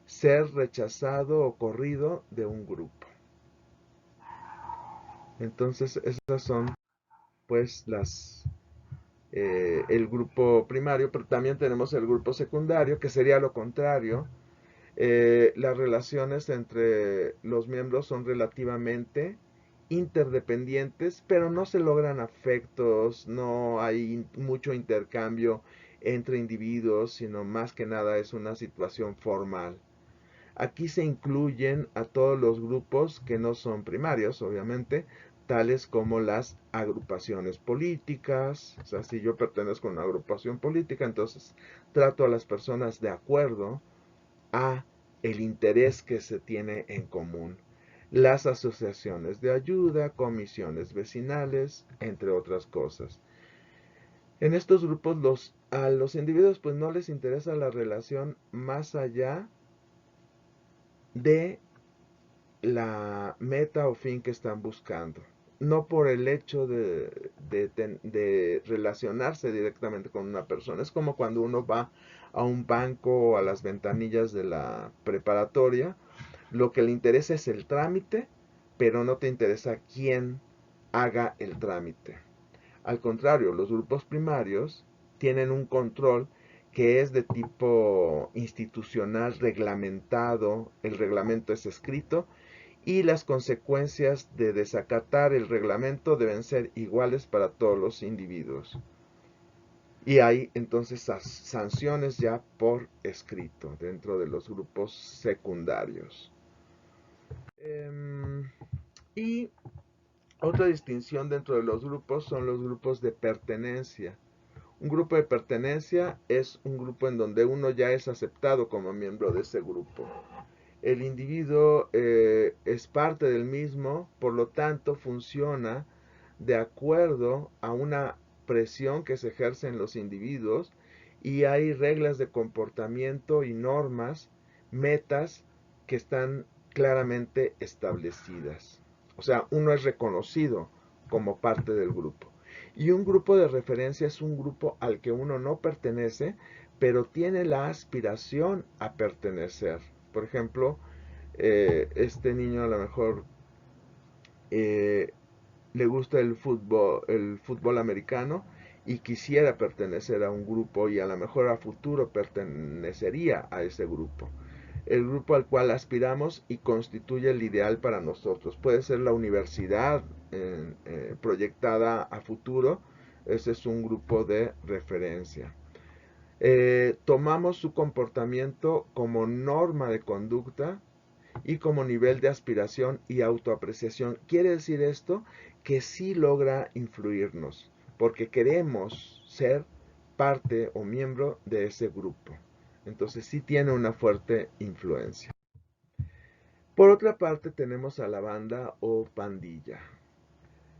ser rechazado o corrido de un grupo. Entonces, esas son pues el grupo primario, pero también tenemos el grupo secundario, que sería lo contrario. Las relaciones entre los miembros son relativamente interdependientes, pero no se logran afectos, no hay mucho intercambio entre individuos, sino más que nada es una situación formal. Aquí se incluyen a todos los grupos que no son primarios, obviamente, tales como las agrupaciones políticas. O sea, si yo pertenezco a una agrupación política, entonces trato a las personas de acuerdo a el interés que se tiene en común. Las asociaciones de ayuda, comisiones vecinales, entre otras cosas. En estos grupos a los individuos pues no les interesa la relación más allá de la meta o fin que están buscando. No por el hecho de relacionarse directamente con una persona. Es como cuando uno va a un banco o a las ventanillas de la preparatoria. Lo que le interesa es el trámite, pero no te interesa quién haga el trámite. Al contrario, los grupos primarios tienen un control que es de tipo institucional, reglamentado, el reglamento es escrito y las consecuencias de desacatar el reglamento deben ser iguales para todos los individuos. Y hay entonces sanciones ya por escrito dentro de los grupos secundarios. Y otra distinción dentro de los grupos son los grupos de pertenencia. Un grupo de pertenencia es un grupo en donde uno ya es aceptado como miembro de ese grupo. El individuo es parte del mismo, por lo tanto funciona de acuerdo a una presión que se ejerce en los individuos y hay reglas de comportamiento y normas, metas que están claramente establecidas. O sea, uno es reconocido como parte del grupo. Y un grupo de referencia es un grupo al que uno no pertenece, pero tiene la aspiración a pertenecer. Por ejemplo, este niño a lo mejor eh, le gusta el fútbol americano y quisiera pertenecer a un grupo y a lo mejor a futuro pertenecería a ese grupo. El grupo al cual aspiramos y constituye el ideal para nosotros. Puede ser la universidad proyectada a futuro. Ese es un grupo de referencia. Tomamos su comportamiento como norma de conducta y como nivel de aspiración y autoapreciación. Quiere decir esto que sí logra influirnos, porque queremos ser parte o miembro de ese grupo. Entonces sí tiene una fuerte influencia. Por otra parte tenemos a la banda o pandilla.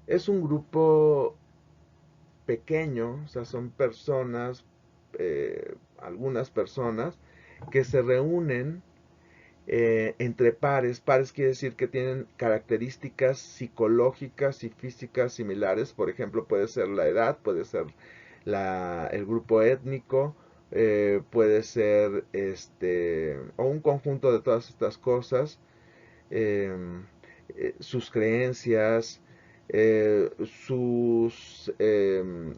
Es un grupo pequeño, o sea, son personas, algunas personas, que se reúnen entre pares. Pares quiere decir que tienen características psicológicas y físicas similares. Por ejemplo, puede ser la edad, puede ser el grupo étnico, puede ser o un conjunto de todas estas cosas, eh, sus creencias, sus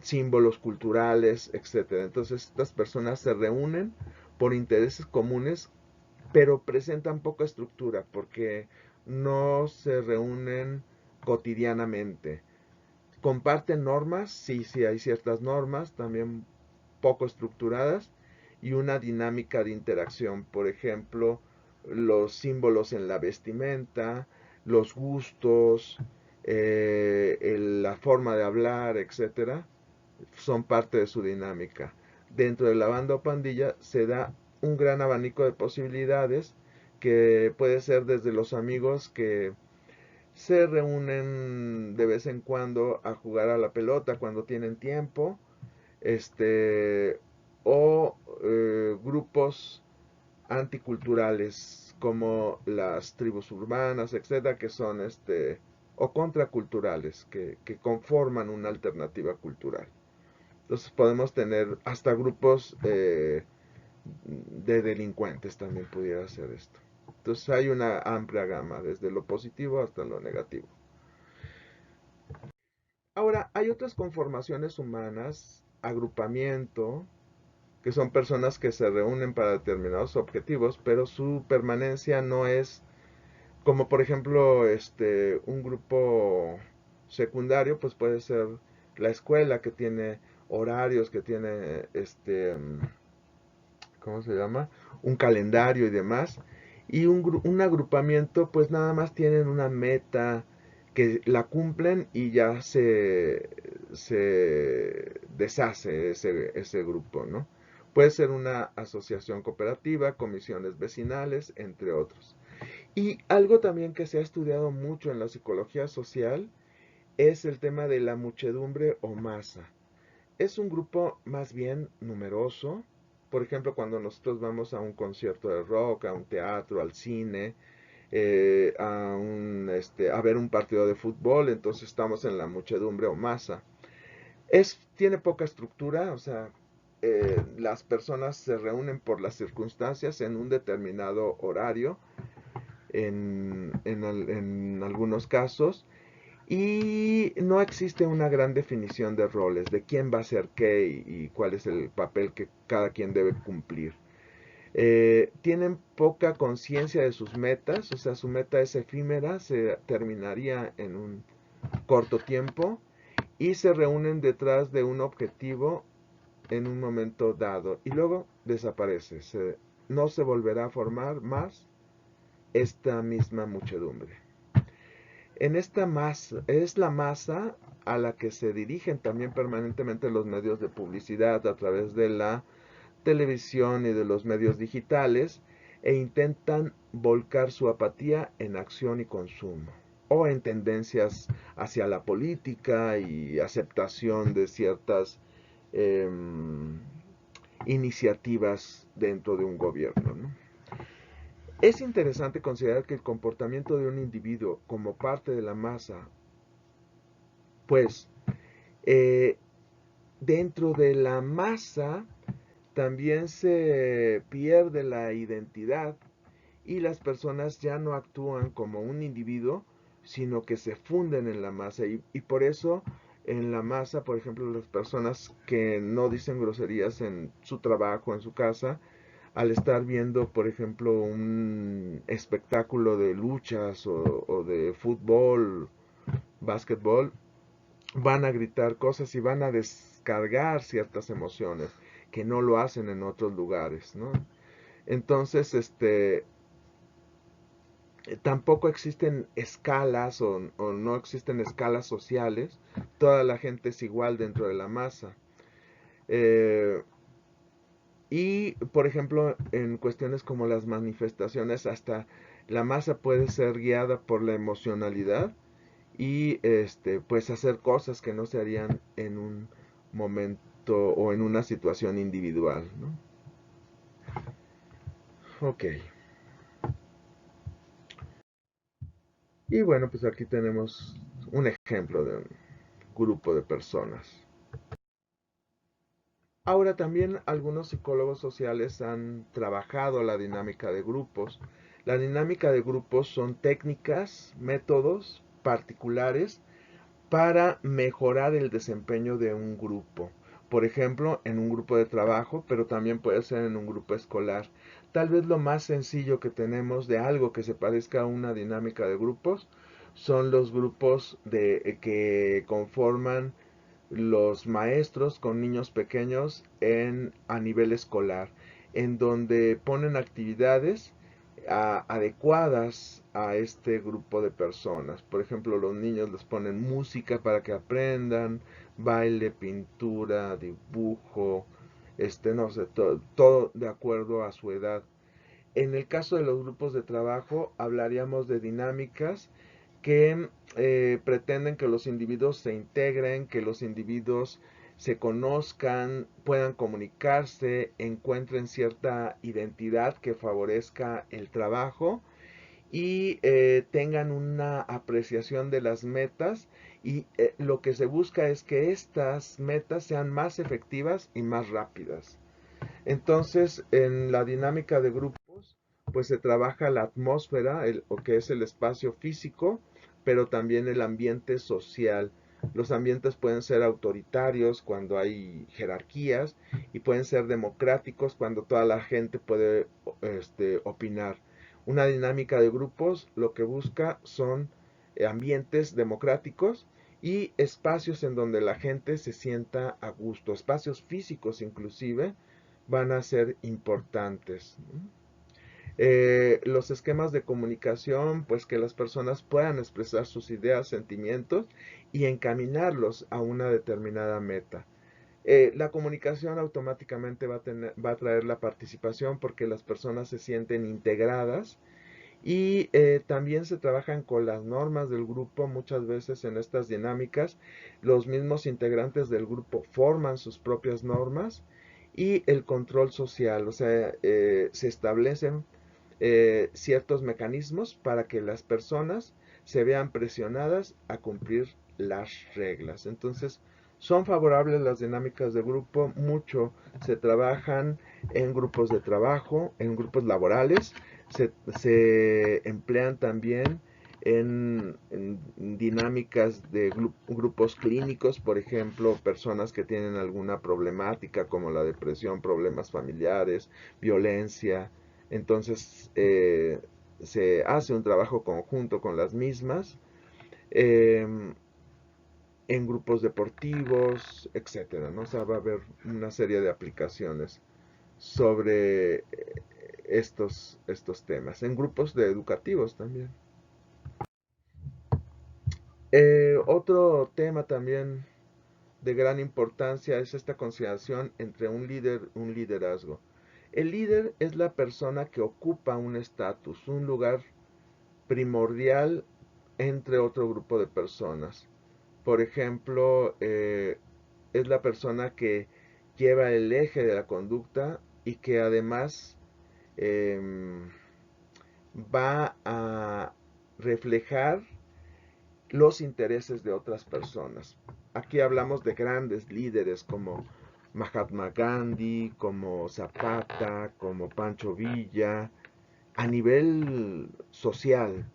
símbolos culturales, etcétera. Entonces estas personas se reúnen por intereses comunes pero presentan poca estructura porque no se reúnen cotidianamente. Comparten normas, sí, sí hay ciertas normas, también poco estructuradas, y una dinámica de interacción. Por ejemplo, los símbolos en la vestimenta, los gustos, la forma de hablar, etcétera, son parte de su dinámica. Dentro de la banda o pandilla se da un gran abanico de posibilidades que puede ser desde los amigos que se reúnen de vez en cuando a jugar a la pelota cuando tienen tiempo, este, o grupos anticulturales como las tribus urbanas, etcétera, que son o contraculturales, que conforman una alternativa cultural. Entonces podemos tener hasta grupos de delincuentes también pudiera ser esto. Entonces hay una amplia gama, desde lo positivo hasta lo negativo. Ahora, hay otras conformaciones humanas, agrupamiento, que son personas que se reúnen para determinados objetivos, pero su permanencia no es como por ejemplo un grupo secundario, pues puede ser la escuela que tiene horarios, que tiene ¿cómo se llama? Un calendario y demás. Y un agrupamiento pues nada más tienen una meta que la cumplen y ya se deshace ese grupo, ¿no? Puede ser una asociación cooperativa, comisiones vecinales, entre otros. Y algo también que se ha estudiado mucho en la psicología social es el tema de la muchedumbre o masa. Es un grupo más bien numeroso. Por ejemplo, cuando nosotros vamos a un concierto de rock, a un teatro, al cine, a ver un partido de fútbol, entonces estamos en la muchedumbre o masa. Tiene poca estructura, o sea, las personas se reúnen por las circunstancias en un determinado horario, en algunos casos, y no existe una gran definición de roles, de quién va a ser qué y cuál es el papel que cada quien debe cumplir. Tienen poca conciencia de sus metas, o sea, su meta es efímera, se terminaría en un corto tiempo y se reúnen detrás de un objetivo en un momento dado y luego desaparece. No se volverá a formar más esta misma muchedumbre. En esta masa, es la masa a la que se dirigen también permanentemente los medios de publicidad a través de la televisión y de los medios digitales e intentan volcar su apatía en acción y consumo o en tendencias hacia la política y aceptación de ciertas eh, iniciativas dentro de un gobierno, ¿no? Es interesante considerar que el comportamiento de un individuo como parte de la masa, pues eh, dentro de la masa también se pierde la identidad y las personas ya no actúan como un individuo, sino que se funden en la masa. Y por eso en la masa, por ejemplo, las personas que no dicen groserías en su trabajo, en su casa, al estar viendo, por ejemplo, un espectáculo de luchas o de fútbol, básquetbol, van a gritar cosas y van a descargar ciertas emociones que no lo hacen en otros lugares, ¿no? Entonces, tampoco existen escalas o no existen escalas sociales. Toda la gente es igual dentro de la masa. Eh, y, por ejemplo, en cuestiones como las manifestaciones, hasta la masa puede ser guiada por la emocionalidad y pues hacer cosas que no se harían en un momento o en una situación individual, ¿no? Ok. Y bueno, pues aquí tenemos un ejemplo de un grupo de personas. Ahora también algunos psicólogos sociales han trabajado la dinámica de grupos. La dinámica de grupos son técnicas, métodos particulares para mejorar el desempeño de un grupo. Por ejemplo, en un grupo de trabajo, pero también puede ser en un grupo escolar. Tal vez lo más sencillo que tenemos de algo que se parezca a una dinámica de grupos son los grupos que conforman los maestros con niños pequeños a nivel escolar, en donde ponen actividades adecuadas a este grupo de personas. Por ejemplo, los niños les ponen música para que aprendan, baile, pintura, dibujo, no sé, todo de acuerdo a su edad. En el caso de los grupos de trabajo, hablaríamos de dinámicas que pretenden que los individuos se integren, que los individuos se conozcan, puedan comunicarse, encuentren cierta identidad que favorezca el trabajo y tengan una apreciación de las metas y lo que se busca es que estas metas sean más efectivas y más rápidas. Entonces, en la dinámica de grupos, pues se trabaja la atmósfera, o que es el espacio físico, pero también el ambiente social. Los ambientes pueden ser autoritarios cuando hay jerarquías y pueden ser democráticos cuando toda la gente puede opinar. Una dinámica de grupos lo que busca son ambientes democráticos y espacios en donde la gente se sienta a gusto, espacios físicos inclusive, van a ser importantes. Los esquemas de comunicación, pues que las personas puedan expresar sus ideas, sentimientos y encaminarlos a una determinada meta. La comunicación automáticamente va a traer la participación porque las personas se sienten integradas y también se trabajan con las normas del grupo. Muchas veces en estas dinámicas los mismos integrantes del grupo forman sus propias normas y el control social, o sea, se establecen ciertos mecanismos para que las personas se vean presionadas a cumplir las reglas. Entonces, son favorables las dinámicas de grupo, mucho se trabajan en grupos de trabajo, en grupos laborales, se emplean también en dinámicas de grupos clínicos, por ejemplo, personas que tienen alguna problemática como la depresión, problemas familiares, violencia. Entonces se hace un trabajo conjunto con las mismas eh, en grupos deportivos, etcétera, ¿no? O sea, va a haber una serie de aplicaciones sobre estos temas, en grupos de educativos también. Otro tema también de gran importancia es esta consideración entre un líder y un liderazgo. El líder es la persona que ocupa un estatus, un lugar primordial entre otro grupo de personas. Por ejemplo, es la persona que lleva el eje de la conducta y que además eh, va a reflejar los intereses de otras personas. Aquí hablamos de grandes líderes como Mahatma Gandhi, como Zapata, como Pancho Villa, a nivel social.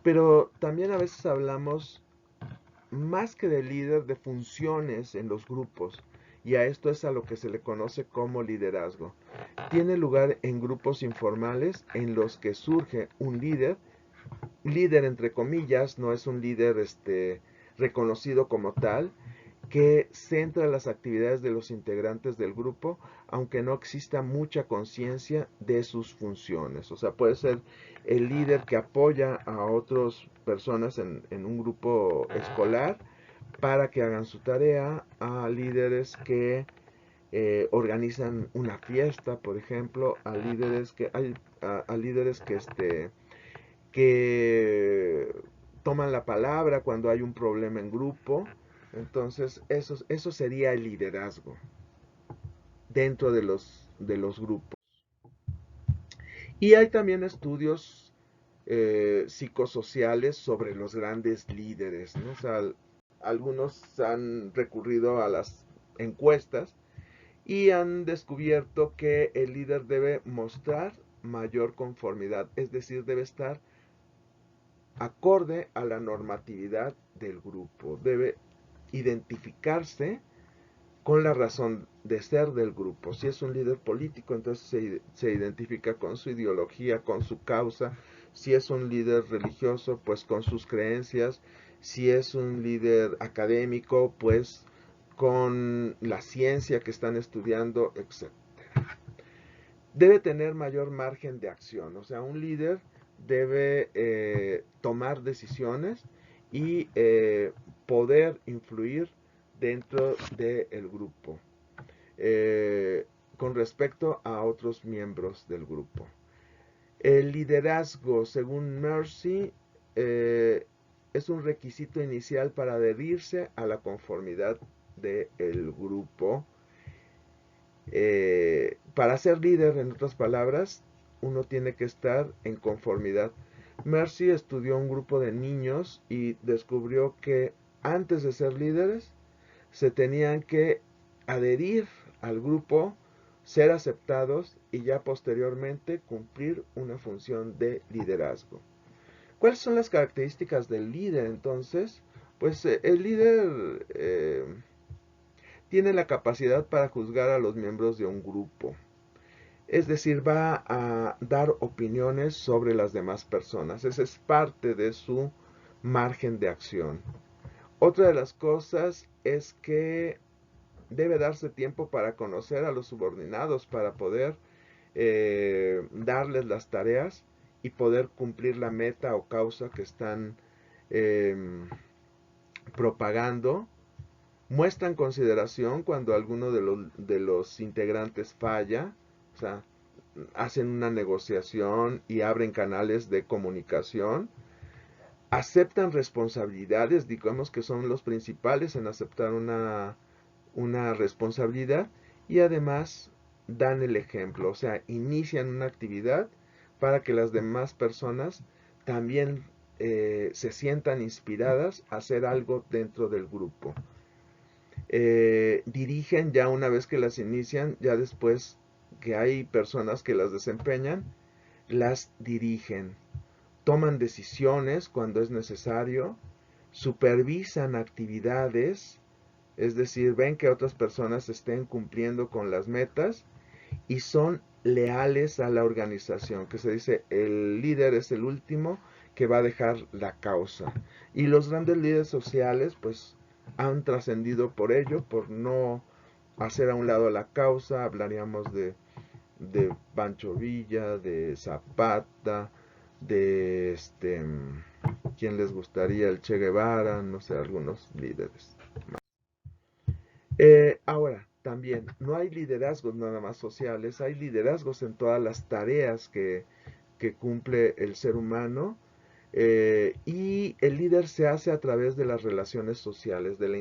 Pero también a veces hablamos más que de líder, de funciones en los grupos. Y a esto es a lo que se le conoce como liderazgo. Tiene lugar en grupos informales en los que surge un líder entre comillas, no es un líder reconocido como tal, que centra las actividades de los integrantes del grupo, aunque no exista mucha conciencia de sus funciones. O sea, puede ser el líder que apoya a otras personas en un grupo escolar para que hagan su tarea, a líderes que organizan una fiesta, por ejemplo, a líderes a líderes que toman la palabra cuando hay un problema en grupo. Entonces, eso sería el liderazgo dentro de los grupos. Y hay también estudios psicosociales sobre los grandes líderes, ¿no? O sea, algunos han recurrido a las encuestas y han descubierto que el líder debe mostrar mayor conformidad, es decir, debe estar acorde a la normatividad del grupo, debe identificarse con la razón de ser del grupo. Si es un líder político, entonces se identifica con su ideología, con su causa. Si es un líder religioso, pues con sus creencias. Si es un líder académico, pues con la ciencia que están estudiando, etc. Debe tener mayor margen de acción, o sea, un líder debe tomar decisiones y poder influir dentro del grupo eh, con respecto a otros miembros del grupo. El liderazgo, según Mercy, es un requisito inicial para adherirse a la conformidad del grupo. Para ser líder, en otras palabras, uno tiene que estar en conformidad. Mercy estudió un grupo de niños y descubrió que antes de ser líderes se tenían que adherir al grupo, ser aceptados y ya posteriormente cumplir una función de liderazgo. ¿Cuáles son las características del líder entonces? Pues el líder tiene la capacidad para juzgar a los miembros de un grupo. Es decir, va a dar opiniones sobre las demás personas. Esa es parte de su margen de acción. Otra de las cosas es que debe darse tiempo para conocer a los subordinados, para poder darles las tareas y poder cumplir la meta o causa que están em, propagando. Muestran consideración cuando alguno de los integrantes falla, o sea, hacen una negociación y abren canales de comunicación, aceptan responsabilidades, digamos que son los principales en aceptar una responsabilidad, y además dan el ejemplo, o sea, inician una actividad para que las demás personas también se sientan inspiradas a hacer algo dentro del grupo. Dirigen ya una vez que las inician, ya después que hay personas que las desempeñan, las dirigen, toman decisiones cuando es necesario, supervisan actividades, es decir, ven que otras personas estén cumpliendo con las metas y son leales a la organización, que se dice el líder es el último que va a dejar la causa. Y los grandes líderes sociales pues han trascendido por ello, por no hacer a un lado la causa. Hablaríamos de Pancho Villa, de Zapata, de ¿quién les gustaría? El Che Guevara, no sé, algunos líderes. Ahora, también, no hay liderazgos nada más sociales, hay liderazgos en todas las tareas que cumple el ser humano, y el líder se hace a través de las relaciones sociales, de la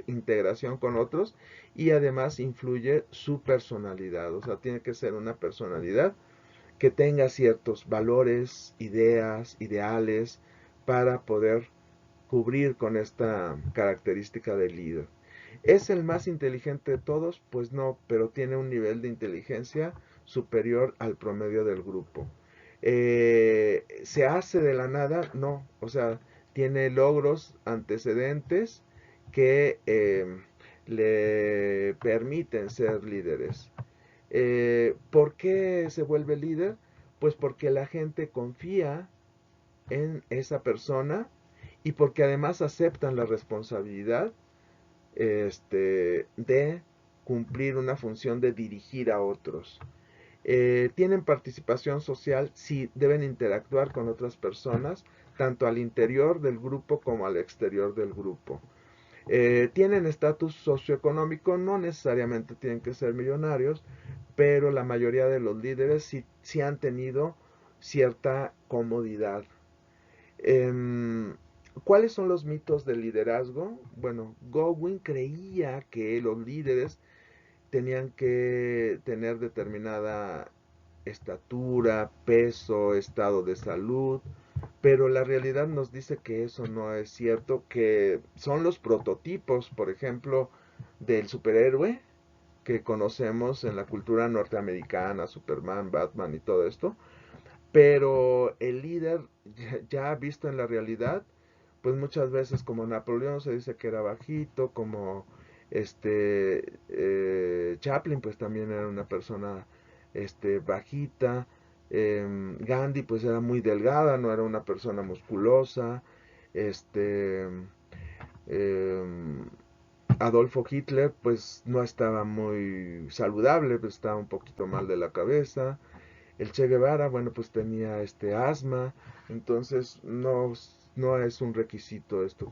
integración con otros, y además influye su personalidad, o sea, tiene que ser una personalidad que tenga ciertos valores, ideas, ideales, para poder cubrir con esta característica de líder. ¿Es el más inteligente de todos? Pues no, pero tiene un nivel de inteligencia superior al promedio del grupo. ¿Se hace de la nada? No, o sea, tiene logros antecedentes que le permiten ser líderes. ¿Por qué se vuelve líder? Pues porque la gente confía en esa persona y porque además aceptan la responsabilidad de cumplir una función de dirigir a otros. Tienen participación social, sí, deben interactuar con otras personas, tanto al interior del grupo como al exterior del grupo. Tienen estatus socioeconómico, no necesariamente tienen que ser millonarios, pero la mayoría de los líderes sí han tenido cierta comodidad. Em, ¿Cuáles son los mitos del liderazgo? Bueno, Godwin creía que los líderes tenían que tener determinada estatura, peso, estado de salud, pero la realidad nos dice que eso no es cierto, que son los prototipos, por ejemplo, del superhéroe que conocemos en la cultura norteamericana, Superman, Batman y todo esto, pero el líder ya visto en la realidad, pues muchas veces como Napoleón se dice que era bajito, como Chaplin pues también era una persona bajita, Gandhi pues era muy delgada, no era una persona musculosa, este em, Adolfo Hitler pues no estaba muy saludable, pues estaba un poquito mal de la cabeza. El Che Guevara, bueno, pues tenía asma, entonces no es un requisito esto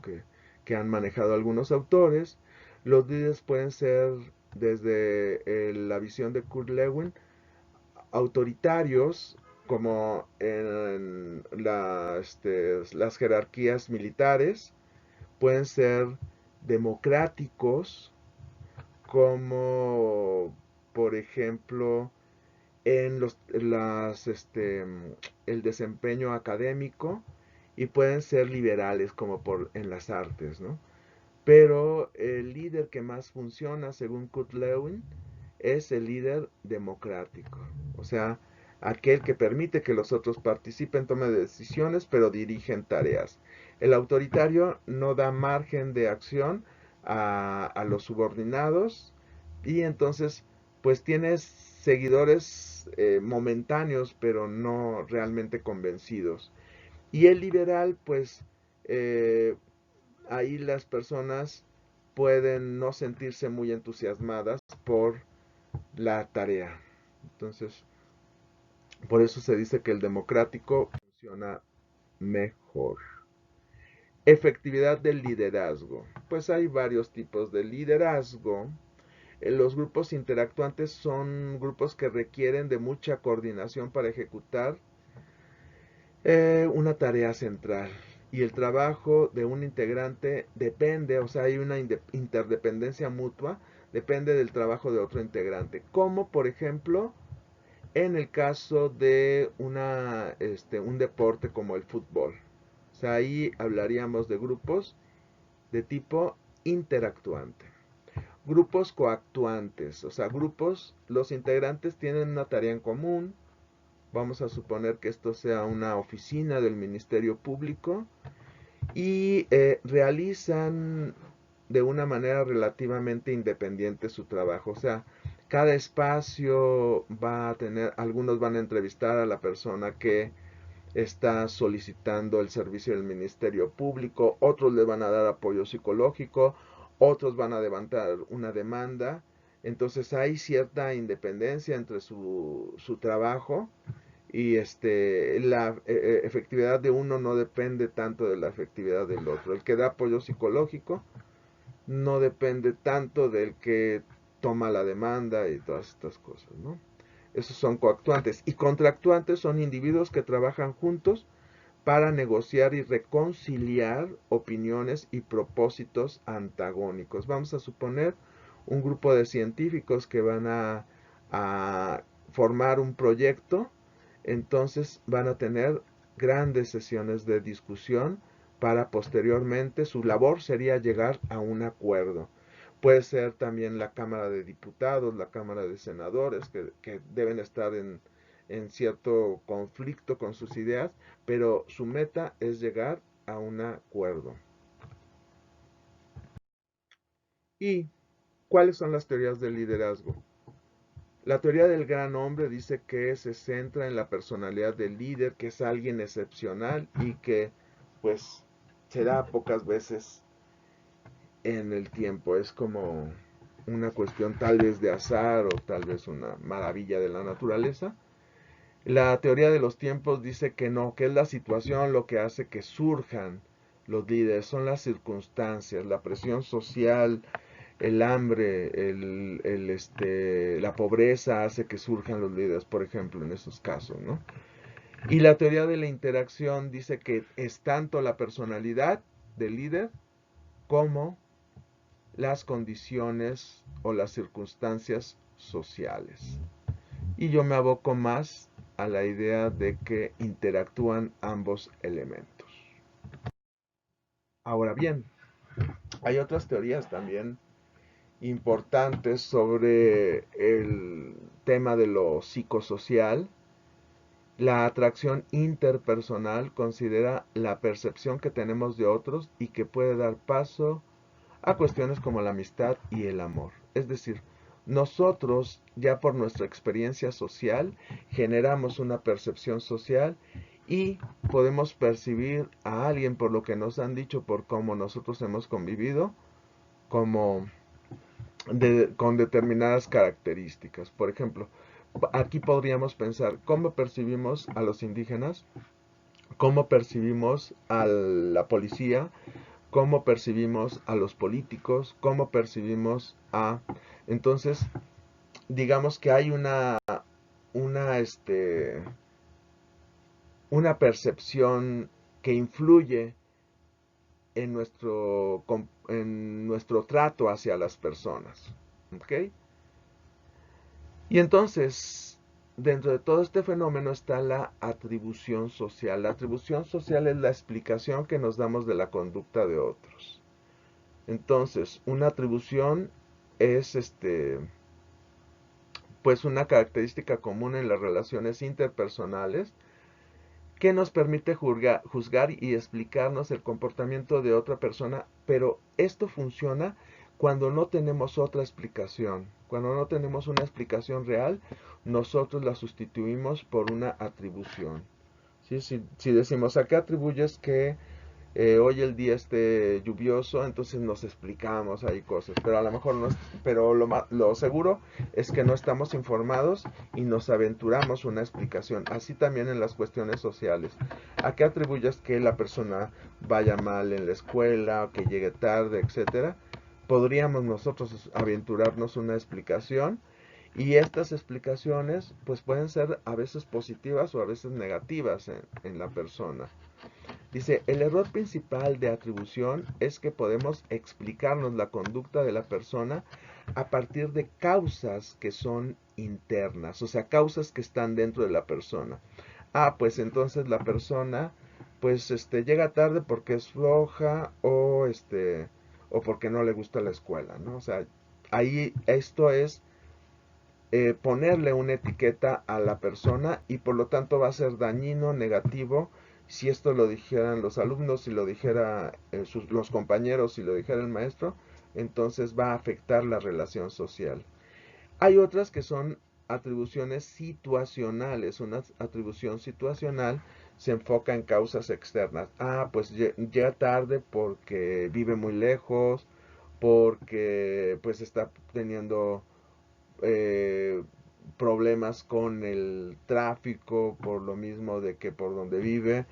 que han manejado algunos autores. Los líderes pueden ser, desde la visión de Kurt Lewin, autoritarios, como en las jerarquías militares, pueden ser democráticos, como por ejemplo en el desempeño académico, y pueden ser liberales como en las artes, ¿no? Pero el líder que más funciona, según Kurt Lewin, es el líder democrático, o sea, aquel que permite que los otros participen, tomen decisiones, pero dirigen tareas. El autoritario no da margen de acción a los subordinados, y entonces pues tienes seguidores momentáneos, pero no realmente convencidos. Y el liberal, pues eh, ahí las personas pueden no sentirse muy entusiasmadas por la tarea. Entonces, por eso se dice que el democrático funciona mejor. Efectividad del liderazgo. Pues hay varios tipos de liderazgo. Los grupos interactuantes son grupos que requieren de mucha coordinación para ejecutar una tarea central. Y el trabajo de un integrante depende, o sea, hay una interdependencia mutua, depende del trabajo de otro integrante. Como por ejemplo, en el caso de un deporte como el fútbol. O sea, ahí hablaríamos de grupos de tipo interactuante. Grupos coactuantes, o sea, grupos, los integrantes tienen una tarea en común. Vamos a suponer que esto sea una oficina del Ministerio Público y realizan de una manera relativamente independiente su trabajo. O sea, cada espacio va a tener, algunos van a entrevistar a la persona que está solicitando el servicio del Ministerio Público, otros le van a dar apoyo psicológico, otros van a levantar una demanda. Entonces hay cierta independencia entre su trabajo y la efectividad de uno no depende tanto de la efectividad del otro. El que da apoyo psicológico no depende tanto del que toma la demanda y todas estas cosas, ¿no? Esos son coactuantes. Y contractuantes son individuos que trabajan juntos para negociar y reconciliar opiniones y propósitos antagónicos. Vamos a suponer un grupo de científicos que van a formar un proyecto, entonces van a tener grandes sesiones de discusión para posteriormente su labor sería llegar a un acuerdo. Puede ser también la Cámara de Diputados, la Cámara de Senadores, que deben estar en cierto conflicto con sus ideas, pero su meta es llegar a un acuerdo. ¿Y cuáles son las teorías del liderazgo? La teoría del gran hombre dice que se centra en la personalidad del líder, que es alguien excepcional y que pues se da pocas veces en el tiempo. Es como una cuestión tal vez de azar o tal vez una maravilla de la naturaleza. La teoría de los tiempos dice que no, que es la situación lo que hace que surjan los líderes, son las circunstancias, la presión social, el hambre, la pobreza hace que surjan los líderes, por ejemplo, en esos casos, ¿no? Y la teoría de la interacción dice que es tanto la personalidad del líder como las condiciones o las circunstancias sociales. Y yo me aboco más a la idea de que interactúan ambos elementos. Ahora bien, hay otras teorías también importantes sobre el tema de lo psicosocial. La atracción interpersonal considera la percepción que tenemos de otros y que puede dar paso a cuestiones como la amistad y el amor. Es decir, nosotros ya por nuestra experiencia social generamos una percepción social y podemos percibir a alguien por lo que nos han dicho, por cómo nosotros hemos convivido, como con determinadas características. Por ejemplo, aquí podríamos pensar cómo percibimos a los indígenas, cómo percibimos a la policía, cómo percibimos a los políticos, cómo percibimos a... Entonces, digamos que hay una, este, una percepción que influye en nuestro trato hacia las personas. ¿Ok? Y entonces, dentro de todo este fenómeno está la atribución social. La atribución social es la explicación que nos damos de la conducta de otros. Entonces, una atribución es pues una característica común en las relaciones interpersonales que nos permite juzgar y explicarnos el comportamiento de otra persona, pero esto funciona cuando no tenemos otra explicación. Cuando no tenemos una explicación real, nosotros la sustituimos por una atribución. ¿Sí? Si decimos, ¿a qué atribuyes que hoy el día esté lluvioso, entonces nos explicamos ahí cosas, pero a lo mejor no, pero lo seguro es que no estamos informados y nos aventuramos una explicación. Así también en las cuestiones sociales. ¿A qué atribuyes que la persona vaya mal en la escuela, que llegue tarde, etcétera? Podríamos nosotros aventurarnos una explicación y estas explicaciones pues pueden ser a veces positivas o a veces negativas en la persona. Dice, el error principal de atribución es que podemos explicarnos la conducta de la persona a partir de causas que son internas, o sea, causas que están dentro de la persona. Ah, pues entonces la persona pues llega tarde porque es floja o porque no le gusta la escuela, ¿no? O sea, ahí esto es ponerle una etiqueta a la persona y por lo tanto va a ser dañino, negativo. Si esto lo dijeran los alumnos, si lo dijera los compañeros, si lo dijera el maestro, entonces va a afectar la relación social. Hay otras que son atribuciones situacionales. Una atribución situacional se enfoca en causas externas. Ah, pues llega tarde porque vive muy lejos, porque pues está teniendo eh, problemas con el tráfico, por lo mismo de que por donde vive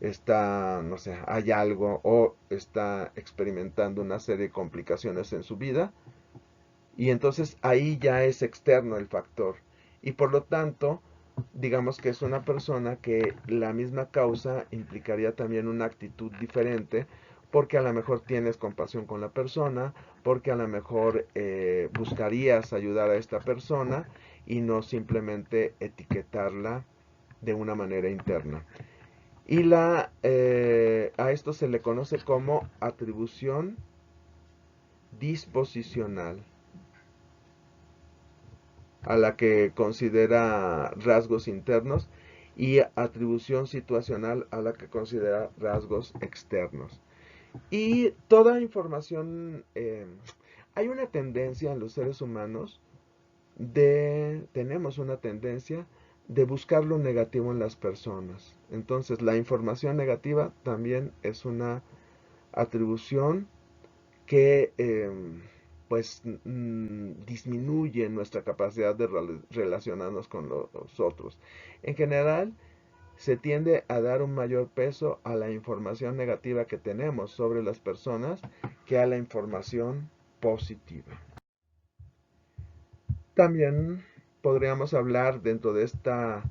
está, no sé, hay algo o está experimentando una serie de complicaciones en su vida y entonces ahí ya es externo el factor y por lo tanto digamos que es una persona que la misma causa implicaría también una actitud diferente porque a lo mejor tienes compasión con la persona, porque a lo mejor buscarías ayudar a esta persona y no simplemente etiquetarla de una manera interna. Y a esto se le conoce como atribución disposicional, a la que considera rasgos internos, y atribución situacional a la que considera rasgos externos. Y toda información, hay una tendencia en los seres humanos tenemos una tendencia de buscar lo negativo en las personas. Entonces la información negativa también es una atribución que pues disminuye nuestra capacidad de relacionarnos con los otros. En general, se tiende a dar un mayor peso a la información negativa que tenemos sobre las personas que a la información positiva. También podríamos hablar dentro de esta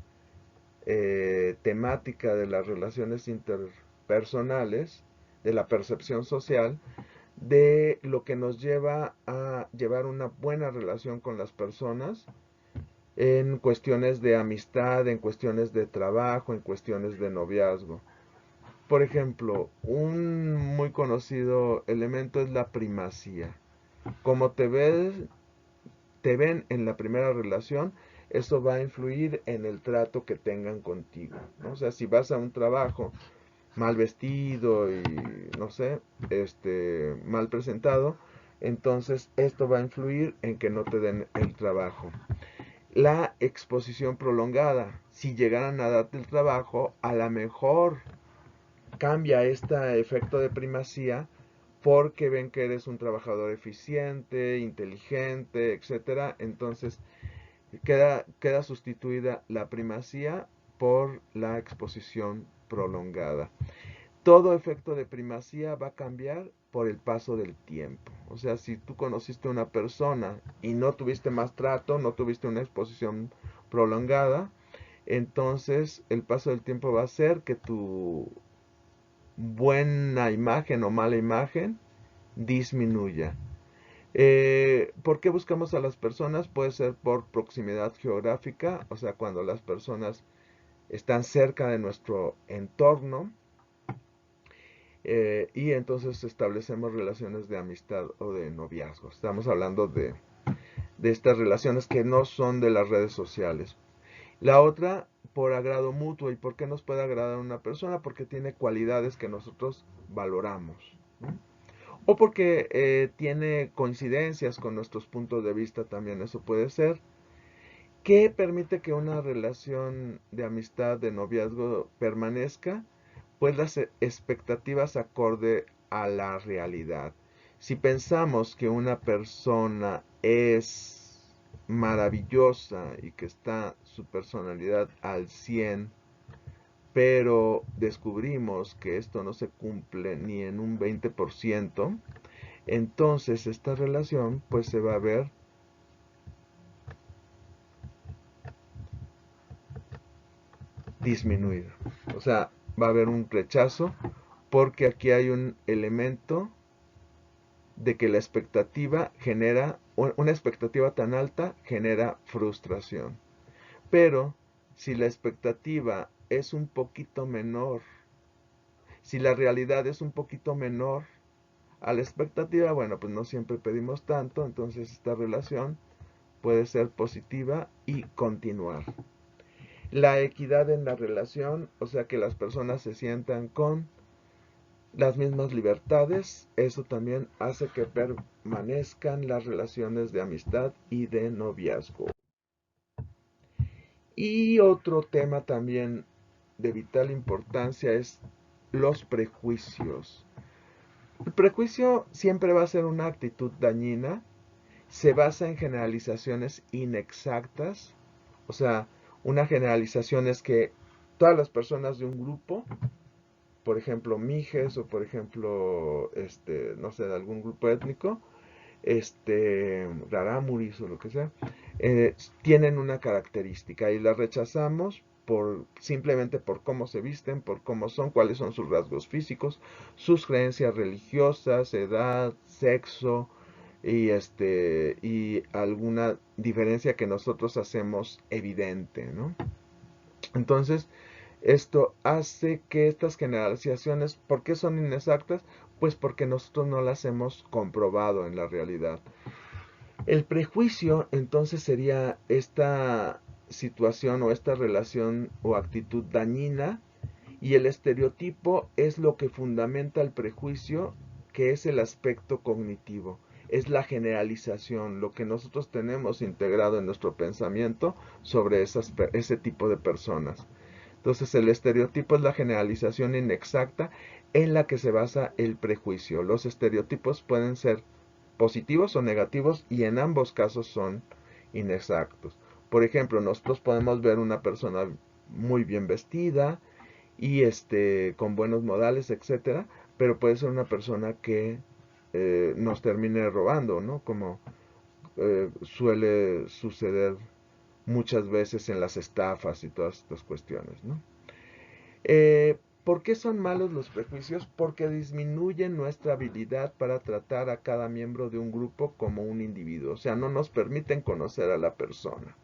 temática de las relaciones interpersonales, de la percepción social, de lo que nos lleva a llevar una buena relación con las personas en cuestiones de amistad, en cuestiones de trabajo, en cuestiones de noviazgo. Por ejemplo, un muy conocido elemento es la primacía. Como te ven en la primera relación, eso va a influir en el trato que tengan contigo, ¿no? O sea, si vas a un trabajo mal vestido y no sé, mal presentado, entonces esto va a influir en que no te den el trabajo. La exposición prolongada, si llegaran a darte el trabajo, a lo mejor cambia este efecto de primacía porque ven que eres un trabajador eficiente, inteligente, etcétera. Entonces queda sustituida la primacía por la exposición prolongada. Todo efecto de primacía va a cambiar por el paso del tiempo. O sea, si tú conociste a una persona y no tuviste más trato, no tuviste una exposición prolongada, entonces el paso del tiempo va a hacer que tu buena imagen o mala imagen disminuya. ¿Por qué buscamos a las personas? Puede ser por proximidad geográfica, o sea, cuando las personas están cerca de nuestro entorno, y entonces establecemos relaciones de amistad o de noviazgo. Estamos hablando de estas relaciones que no son de las redes sociales. La otra, por agrado mutuo. ¿Y por qué nos puede agradar una persona? Porque tiene cualidades que nosotros valoramos, ¿no? O porque tiene coincidencias con nuestros puntos de vista, también eso puede ser. ¿Qué permite que una relación de amistad, de noviazgo permanezca? pues las expectativas acorde a la realidad. Si pensamos que una persona es maravillosa y que está su personalidad al 100, pero descubrimos que esto no se cumple ni en un 20%, entonces esta relación pues se va a ver disminuida. O sea, va a haber un rechazo porque aquí hay un elemento de que la expectativa genera, una expectativa tan alta genera frustración. Pero si la expectativa es un poquito menor, si la realidad es un poquito menor a la expectativa, bueno, pues no siempre pedimos tanto, entonces esta relación puede ser positiva y continuar. La equidad en la relación, o sea, que las personas se sientan con las mismas libertades, eso también hace que permanezcan las relaciones de amistad y de noviazgo. Y otro tema también de vital importancia es los prejuicios. El prejuicio siempre va a ser una actitud dañina, se basa en generalizaciones inexactas, o sea, una generalización es que todas las personas de un grupo, por ejemplo, mijes o por ejemplo, no sé, de algún grupo étnico, rarámuris o lo que sea, eh, tienen una característica y la rechazamos simplemente por cómo se visten, por cómo son, cuáles son sus rasgos físicos, sus creencias religiosas, edad, sexo y alguna diferencia que nosotros hacemos evidente, ¿no? Entonces, esto hace que estas generalizaciones, ¿por qué son inexactas? Pues porque nosotros no las hemos comprobado en la realidad. El prejuicio entonces sería esta situación o esta relación o actitud dañina, y el estereotipo es lo que fundamenta el prejuicio, que es el aspecto cognitivo, es la generalización, lo que nosotros tenemos integrado en nuestro pensamiento sobre ese tipo de personas. Entonces el estereotipo es la generalización inexacta en la que se basa el prejuicio. Los estereotipos pueden ser positivos o negativos y en ambos casos son inexactos. Por ejemplo, nosotros podemos ver una persona muy bien vestida y con buenos modales, etcétera, pero puede ser una persona que nos termine robando, ¿no? Como suele suceder muchas veces en las estafas y todas estas cuestiones, ¿no? ¿Por qué son malos los prejuicios? Porque disminuyen nuestra habilidad para tratar a cada miembro de un grupo como un individuo, o sea, no nos permiten conocer a la persona.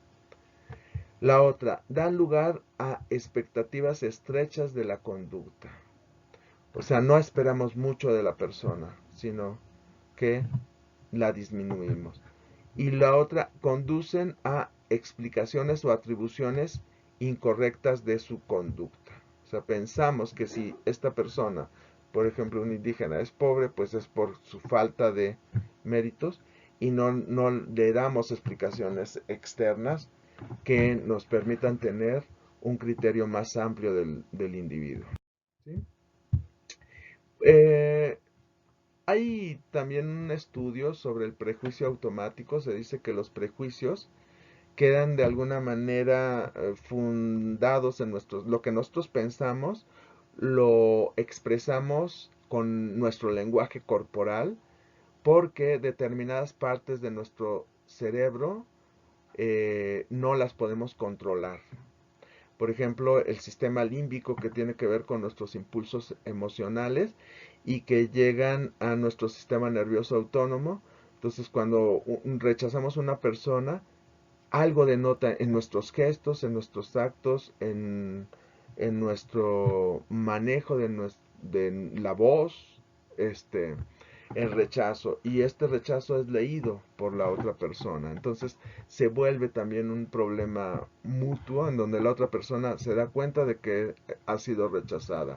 La otra, dan lugar a expectativas estrechas de la conducta. O sea, no esperamos mucho de la persona, sino que la disminuimos. Y la otra, conducen a explicaciones o atribuciones incorrectas de su conducta. O sea, pensamos que si esta persona, por ejemplo, un indígena, es pobre, pues es por su falta de méritos y no le damos explicaciones externas que nos permitan tener un criterio más amplio del individuo. ¿Sí? Eh, Hay también un estudio sobre el prejuicio automático. Se dice que los prejuicios quedan de alguna manera fundados en lo que nosotros pensamos, lo expresamos con nuestro lenguaje corporal, porque determinadas partes de nuestro cerebro no las podemos controlar. Por ejemplo, el sistema límbico, que tiene que ver con nuestros impulsos emocionales y que llegan a nuestro sistema nervioso autónomo. Entonces, cuando rechazamos a una persona, algo denota en nuestros gestos, en nuestros actos, en nuestro manejo de la voz, el rechazo. Y este rechazo es leído por la otra persona. Entonces se vuelve también un problema mutuo en donde la otra persona se da cuenta de que ha sido rechazada.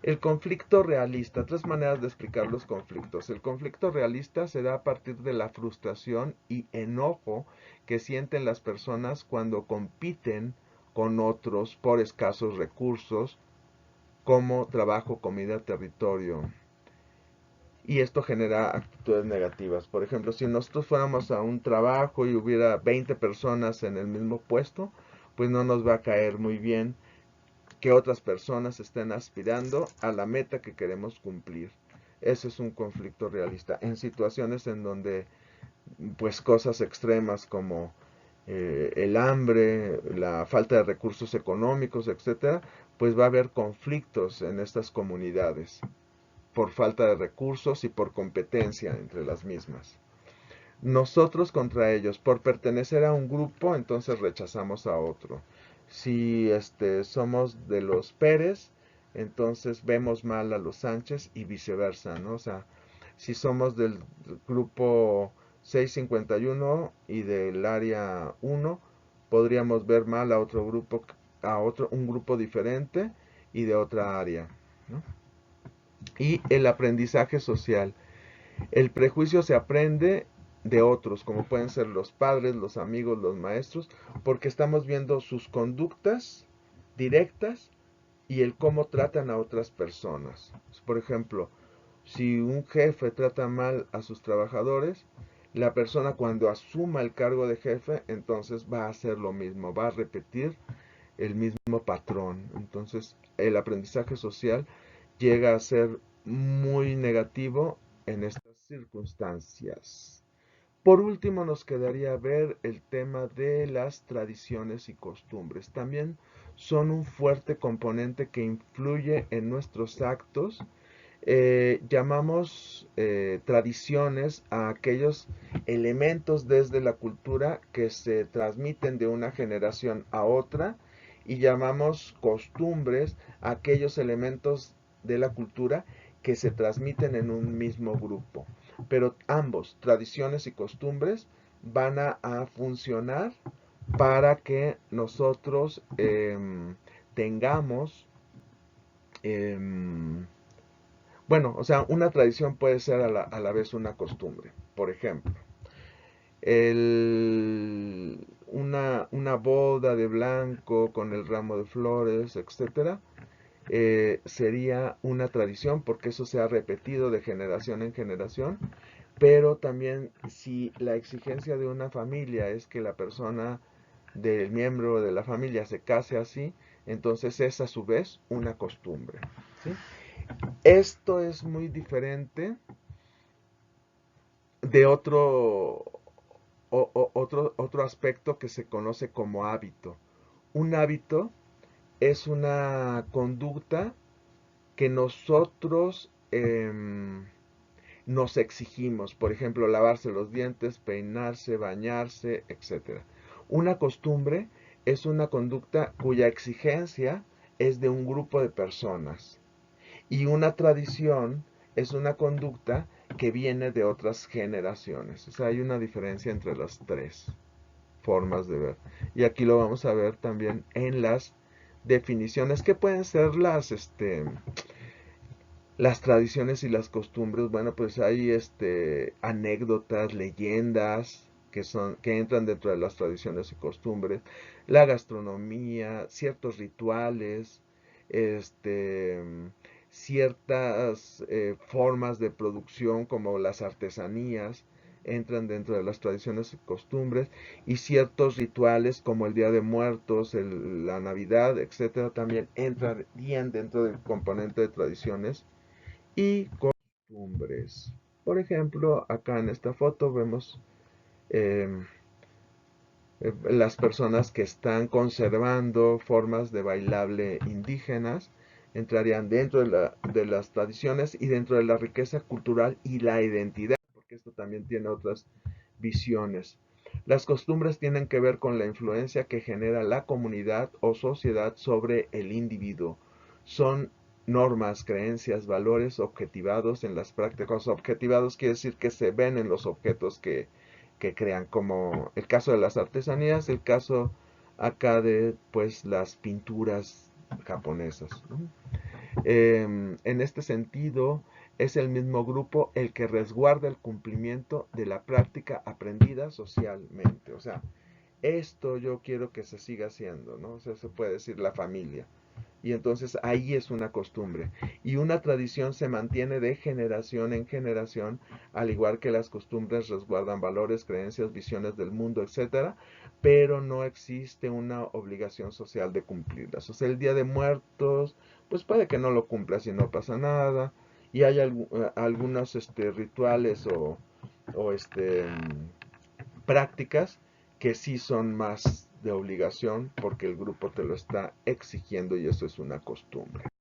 El conflicto realista, tres maneras de explicar los conflictos. El conflicto realista se da a partir de la frustración y enojo que sienten las personas cuando compiten con otros por escasos recursos, como trabajo, comida, territorio. Y esto genera actitudes negativas. Por ejemplo, si nosotros fuéramos a un trabajo y hubiera 20 personas en el mismo puesto, pues no nos va a caer muy bien que otras personas estén aspirando a la meta que queremos cumplir. Ese es un conflicto realista. En situaciones en donde pues cosas extremas como el hambre, la falta de recursos económicos, etcétera, pues va a haber conflictos en estas comunidades por falta de recursos y por competencia entre las mismas. Nosotros contra ellos, por pertenecer a un grupo, entonces rechazamos a otro. Si somos de los Pérez, entonces vemos mal a los Sánchez y viceversa, ¿no? O sea, si somos del grupo 651 y del área 1, podríamos ver mal a otro grupo, un grupo diferente y de otra área, ¿no? Y el aprendizaje social. El prejuicio se aprende de otros, como pueden ser los padres, los amigos, los maestros, porque estamos viendo sus conductas directas y el cómo tratan a otras personas. Por ejemplo, si un jefe trata mal a sus trabajadores, la persona cuando asuma el cargo de jefe, entonces va a hacer lo mismo, va a repetir el mismo patrón. Entonces, el aprendizaje social llega a ser muy negativo en estas circunstancias. Por último, nos quedaría ver el tema de las tradiciones y costumbres. También son un fuerte componente que influye en nuestros actos. Llamamos tradiciones a aquellos elementos desde la cultura que se transmiten de una generación a otra, y llamamos costumbres a aquellos elementos de la cultura que se transmiten en un mismo grupo. Pero ambos, tradiciones y costumbres, van a funcionar para que nosotros tengamos bueno, o sea, una tradición puede ser a la vez una costumbre. Por ejemplo, una boda de blanco con el ramo de flores, etcétera, sería una tradición porque eso se ha repetido de generación en generación. Pero también si la exigencia de una familia es que la persona del miembro de la familia se case así, entonces es a su vez una costumbre, ¿sí? Esto es muy diferente de otro aspecto que se conoce como hábito. Un hábito es una conducta que nosotros nos exigimos. Por ejemplo, lavarse los dientes, peinarse, bañarse, etc. Una costumbre es una conducta cuya exigencia es de un grupo de personas. Y una tradición es una conducta que viene de otras generaciones. O sea, hay una diferencia entre las tres formas de ver. Y aquí lo vamos a ver también en las definiciones que pueden ser las tradiciones y las costumbres. Bueno, pues hay anécdotas, leyendas que entran dentro de las tradiciones y costumbres, la gastronomía, ciertos rituales, este ciertas formas de producción como las artesanías entran dentro de las tradiciones y costumbres, y ciertos rituales como el Día de Muertos, la Navidad, etcétera, también entrarían dentro del componente de tradiciones y costumbres. Por ejemplo, acá en esta foto vemos eh, las personas que están conservando formas de bailable indígenas entrarían dentro de las tradiciones y dentro de la riqueza cultural y la identidad, porque esto también tiene otras visiones. Las costumbres tienen que ver con la influencia que genera la comunidad o sociedad sobre el individuo. Son normas, creencias, valores objetivados en las prácticas. Objetivados quiere decir que se ven en los objetos que crean, como el caso de las artesanías, el caso acá de pues las pinturas japonesas, ¿no? En este sentido, es el mismo grupo el que resguarda el cumplimiento de la práctica aprendida socialmente. O sea, esto yo quiero que se siga haciendo, ¿no? O sea, se puede decir la familia. Y entonces ahí es una costumbre. Y una tradición se mantiene de generación en generación, al igual que las costumbres resguardan valores, creencias, visiones del mundo, etcétera, pero no existe una obligación social de cumplirlas. O sea, el Día de Muertos, pues puede que no lo cumplas y no pasa nada. Y hay algunos rituales o prácticas que sí son más de obligación porque el grupo te lo está exigiendo y eso es una costumbre.